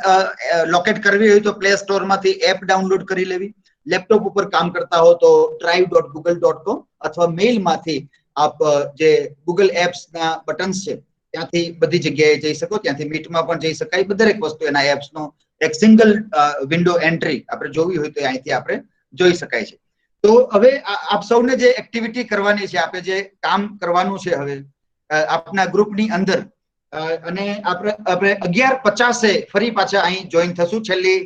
લોકેટ કરવી હોય તો પ્લે સ્ટોરમાંથી એપ ડાઉનલોડ કરી લેવી. લેપટોપ ઉપર કામ કરતા હો તો drive.google.com, અથવા મેઇલમાંથી આપ જે ગૂગલ એપ્સ ના બટન્સ છે ત્યાંથી બધી જગ્યાએ જઈ શકો. ત્યાંથી મીટમાં પણ જઈ શકાય. દરેક વસ્તુ એના એપ્સનો એક સિંગલ વિન્ડો એન્ટ્રી આપણે જોવી હોય તો અહીંથી આપણે જોઈ શકાય છે. તો હવે આપ સૌને જે એક્ટિવિટી કરવાની છે, આપણે જે કામ કરવાનું છે હવે આપના ગ્રુપની અંદર, અને આપણે 11:50 ફરી પાછા અહીં જોઈન થશું છેલ્લી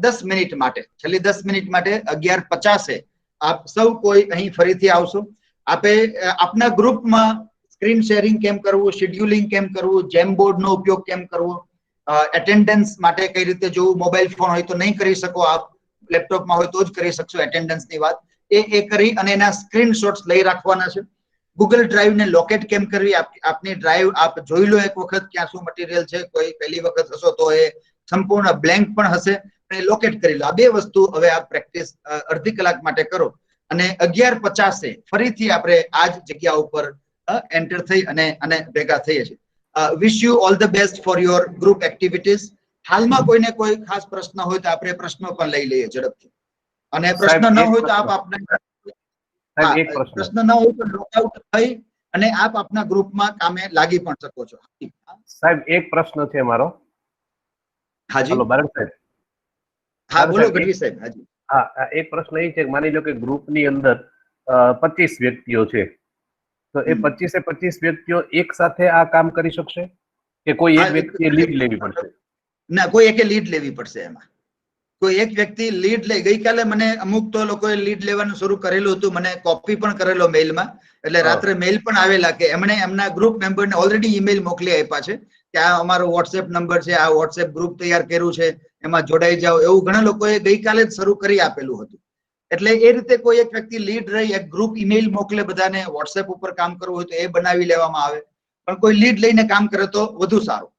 10 મિનિટ માટે. 10 મિનિટ માટે 11:50 આપ સૌ કોઈ અહીં ફરીથી આવશો. આપે આપના ગ્રુપમાં સ્ક્રીન શેરિંગ કેમ કરવું, શેડ્યુલિંગ કેમ કરવું, જેમ બોર્ડનો ઉપયોગ કેમ કરવો, એટેન્ડન્સ માટે કઈ રીતે જોવું. મોબાઈલ ફોન હોય તો નહીં કરી શકો આપ, લેપટોપમાં હોય તો જ કરી શકશો એટેન્ડન્સની વાત. એ કરી અને એના સ્ક્રીનશોટ્સ લઈ રાખવાના છે. ગૂગલ ડ્રાઈવ ને લોકેટ કેમ કરવી, આપની ડ્રાઈવ આપ જોઈ લો એક વખત ક્યાં શું મટીરિયલ છે. કોઈ પહેલી વખત હશો તો એ સંપૂર્ણ બ્લેન્ક પણ હશે, અને લોકેટ કરી લો. આ બે વસ્તુ હવે આપ પ્રેક્ટિસ અડધી કલાક માટે કરો, અને 11:50 ફરીથી આપણે આ જ જગ્યા ઉપર એન્ટર થઈ અને ભેગા થઈએ છીએ. Wish you all the best for your group activities. હાલમાં કોઈને કોઈ ખાસ પ્રશ્ન હોય તો આપણે પ્રશ્નો પણ લઈ લઈએ ઝડપથી, અને પ્રશ્ન ન હોય તો આપ આપને પ્રશ્ન ન હોય તો લોકઆઉટ થઈ અને આપ આપના ગ્રુપમાં કામે લાગી પણ શકો છો. સાહેબ એક પ્રશ્ન છે મારો. હાજી. હેલો બારડ સાહેબ. હા બોલો ગઢવી સાહેબ. હાજી. હા, એક પ્રશ્ન એ છે કે માની લો કે ગ્રુપની અંદર 25 વ્યક્તિઓ છે, તો એ 25 વ્યક્તિઓ એક સાથે આ કામ કરી શકશે કે કોઈ એક વ્યક્તિએ લીડ લેવી પડશે? ના, કોઈ એકે લીડ લેવી પડશે. એમાં કોઈ એક વ્યક્તિ લીડ લે. ગઈકાલે મને અમુક તો લોકોએ લીડ લેવાનું શરૂ કરેલું હતું, મને કોપી પણ કરેલો મેઇલમાં, એટલે રાત્રે મેઇલ પણ આવેલા કે એમણે એમના ગ્રુપ મેમ્બરને ઓલરેડી ઈમેલ મોકલી આપ્યા છે કે આ અમારો વોટ્સએપ નંબર છે, આ વોટ્સએપ ગ્રુપ તૈયાર કર્યું છે, એમાં જોડાઈ જાઓ, એવું ઘણા લોકોએ ગઈકાલે જ શરૂ કરી આપેલું હતું. એટલે એ રીતે કોઈ એક વ્યક્તિ લીડ રહી એક ગ્રુપ ઈમેલ મોકલે બધાને, વોટ્સએપ ઉપર કામ કરવું હોય તો એ બનાવી લેવામાં આવે, પણ કોઈ લીડ લઈને કામ કરે તો વધુ સારું.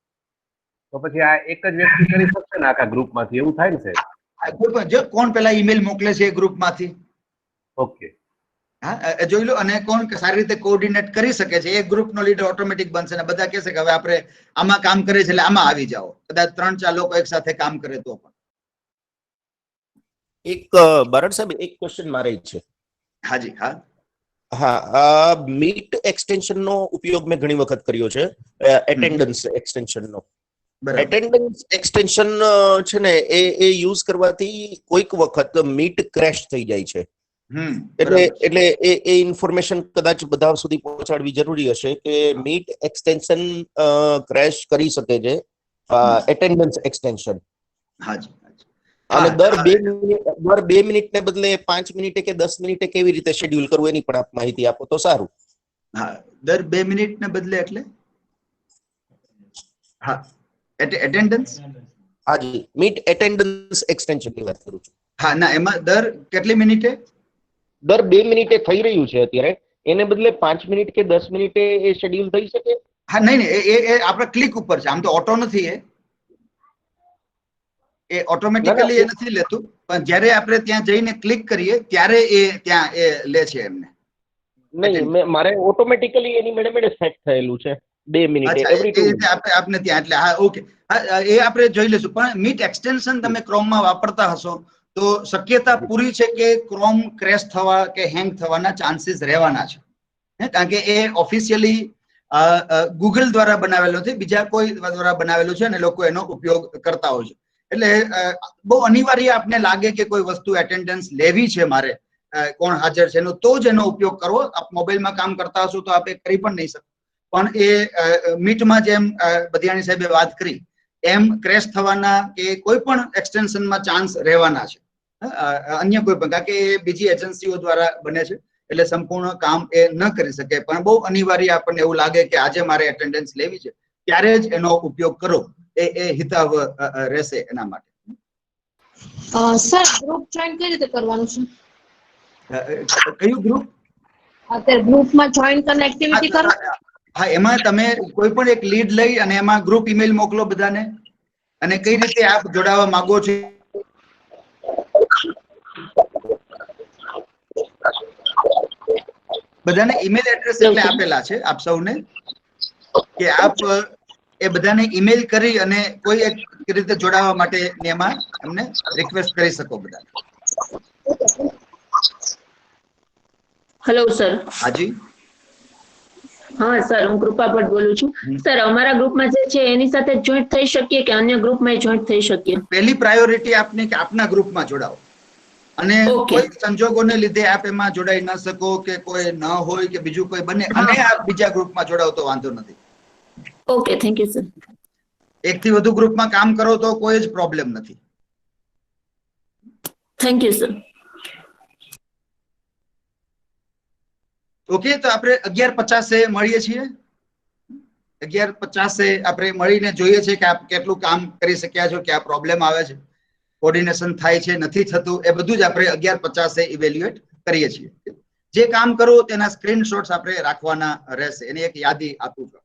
તો પછી આ એક જ વ્યક્તિ કરી શકશે ને આખા ગ્રુપમાંથી? એવું થાય ને સાહેબ? કોઈ પણ જો કોણ પેલા ઈમેલ મોકલે છે એ ગ્રુપમાંથી, ઓકે, હા જોઈ લો, અને કોણ સારી રીતે કોઓર્ડિનેટ કરી શકે છે, એક ગ્રુપનો લીડર ઓટોમેટિક બનશે ને બધા કહેશે કે હવે આપણે આમાં કામ કરીએ છીએ એટલે આમાં આવી જાઓ. કદાચ 3-4 લોકો એક સાથે કામ કરે તો પણ. એક બારડ સાહેબ એક ક્વેશ્ચન મારે છે. હાજી. હા હા, મીટ એક્સટેન્શન નો ઉપયોગ મેં ઘણી વખત કર્યો છે, એટેન્ડન્સ એક્સટેન્શન નો. એટેન્ડન્સ એક્સટેન્શન છે ને એ યુઝ કરવાથી કોઈક વખત મીટ ક્રેશ થઈ જાય છે, એટલે એ ઇન્ફોર્મેશન કદાચ બધા સુધી પહોંચાડવી જરૂરી હશે કે મીટ એક્સટેન્શન ક્રેશ કરી શકે છે એટેન્ડન્સ એક્સટેન્શન. હાજી. અને દર 2 મિનિટને બદલે 5 મિનિટે કે 10 મિનિટે કેવી રીતે શેડ્યુલ કરવું એની પણ આપ માહિતી આપો તો સારું. હા, દર 2 મિનિટને બદલે એટલે હા એટેન્ડન્સ. હાજી, મીટ એટેન્ડન્સ એક્સટેન્શન ની વાત કરું છું. હા ના, એમાં દર કેટલી મિનિટે? દર 2 મિનિટે થઈ રહ્યું છે અત્યારે, એને બદલે 5 મિનિટ કે 10 મિનિટે એ શેડ્યુલ થઈ શકે? હા નહીં, એ આપણે ક્લિક ઉપર છે, આમ તો ઓટો નથી, એ ઓટોમેટિકલી એ નથી લેતું, પણ જ્યારે આપણે ત્યાં જઈને ક્લિક કરીએ ત્યારે એ ત્યાં એ લે છે એમને. નહીં, મારે ઓટોમેટિકલી એની મેળે સેટ થયેલું છે 2 મિનિટે એવરી 2 મિનિટ આપને ત્યાં, એટલે હા ઓકે, એ આપણે જોઈ લઈશું. પણ મીટ એક્સટેન્શન તમે ક્રોમમાં વાપરતા હશો તો શક્યતા પૂરી છે કે ક્રોમ ક્રેશ થવા કે હેંગ થવાના ચાન્સીસ રહેવાના છે, કારણ કે એ ઓફિશિયલી ગૂગલ દ્વારા બનાવેલો છે, બીજા કોઈ દ્વારા બનાવેલું છે અને લોકો એનો ઉપયોગ કરતા હોય છે. એટલે બહુ અનિવાર્ય આપને લાગે કે કોઈ વસ્તુ એટેન્ડન્સ લેવી છે મારે, કોણ હાજર છે એનો, તો જ એનો ઉપયોગ કરવો. આપ મોબાઈલમાં કામ કરતા હશો તો આપણે કરી પણ નહીં શકો, પણ એ મીટમાં જેમ બધિયાણી સાહેબે વાત કરી એમ ક્રેશ થવાના કે કોઈ પણ એક્સટેન્શનમાં ચાન્સ રહેવાના છે, અન્ય કોઈ પણ, કારણ કે એ બીજી એજન્સીઓ દ્વારા બને છે, એટલે સંપૂર્ણ કામ એ ન કરી શકે. પણ બહુ અનિવાર્ય આપણને એવું લાગે કે આજે મારે એટેન્ડન્સ લેવી છે ત્યારે જ એનો ઉપયોગ કરો, એ હિતાવ રહેશે એના માટે. સર, ગ્રુપ જોઈન કઈ રીતે કરવાનું છે? કયું ગ્રુપ? અત્યારે ગ્રુપમાં જોઈન કરીને એક્ટિવિટી કરો. હા, એમાં તમે કોઈ પણ એક લીડ લઈ અને એમાં ગ્રુપ ઈમેલ મોકલો બધાને, અને કઈ રીતે આપ જોડાવા માંગો છો બધાને ઈમેલ એડ્રેસ એટલે આપેલા છે આપ સૌને, કે આપ એ બધાને ઈમેલ કરી અને કોઈ એક રીતે જોડાવા માટે એમાં એમને રિક્વેસ્ટ કરી શકો બધાને. Hello sir. હાજી. હા સર, હું કૃપા ભટ્ટ બોલું છું. સર, અમારા ગ્રુપમાં જે છે એની સાથે જોઈન્ટ થઈ શકીએ કે અન્ય ગ્રુપમાં જોઈન્ટ થઈ શકીએ? પહેલી પ્રાયોરિટી આપને કે આપના ગ્રુપમાં જોડાઓ, અને કોઈ સંજોગોને લીધે આપ એમાં જોડાઈ ન શકો કે કોઈ ન હોય કે બીજું કોઈ બને અને આપ બીજા ગ્રુપમાં જોડાઓ તો વાંધો નથી. Okay, thank you sir. એકથી વધુ ગ્રુપમાં કામ કરો તો કોઈ જ પ્રોબ્લેમ નથી. Thank you sir. ઓકે, તો આપણે 11:50 મળીએ છીએ. 11:50 આપણે મળીને જોઈએ છીએ કે આપ કેટલું કામ કરી શક્યા છો, ક્યાં પ્રોબ્લેમ આવે છે, કોર્ડિનેશન થાય છે નથી થતું, એ બધું જ આપણે 11:50 ઇવેલ્યુએટ કરીએ છીએ. જે કામ કરો તેના સ્ક્રીનશોટ્સ આપણે રાખવાના રહેશે, એની એક યાદી આપું છું.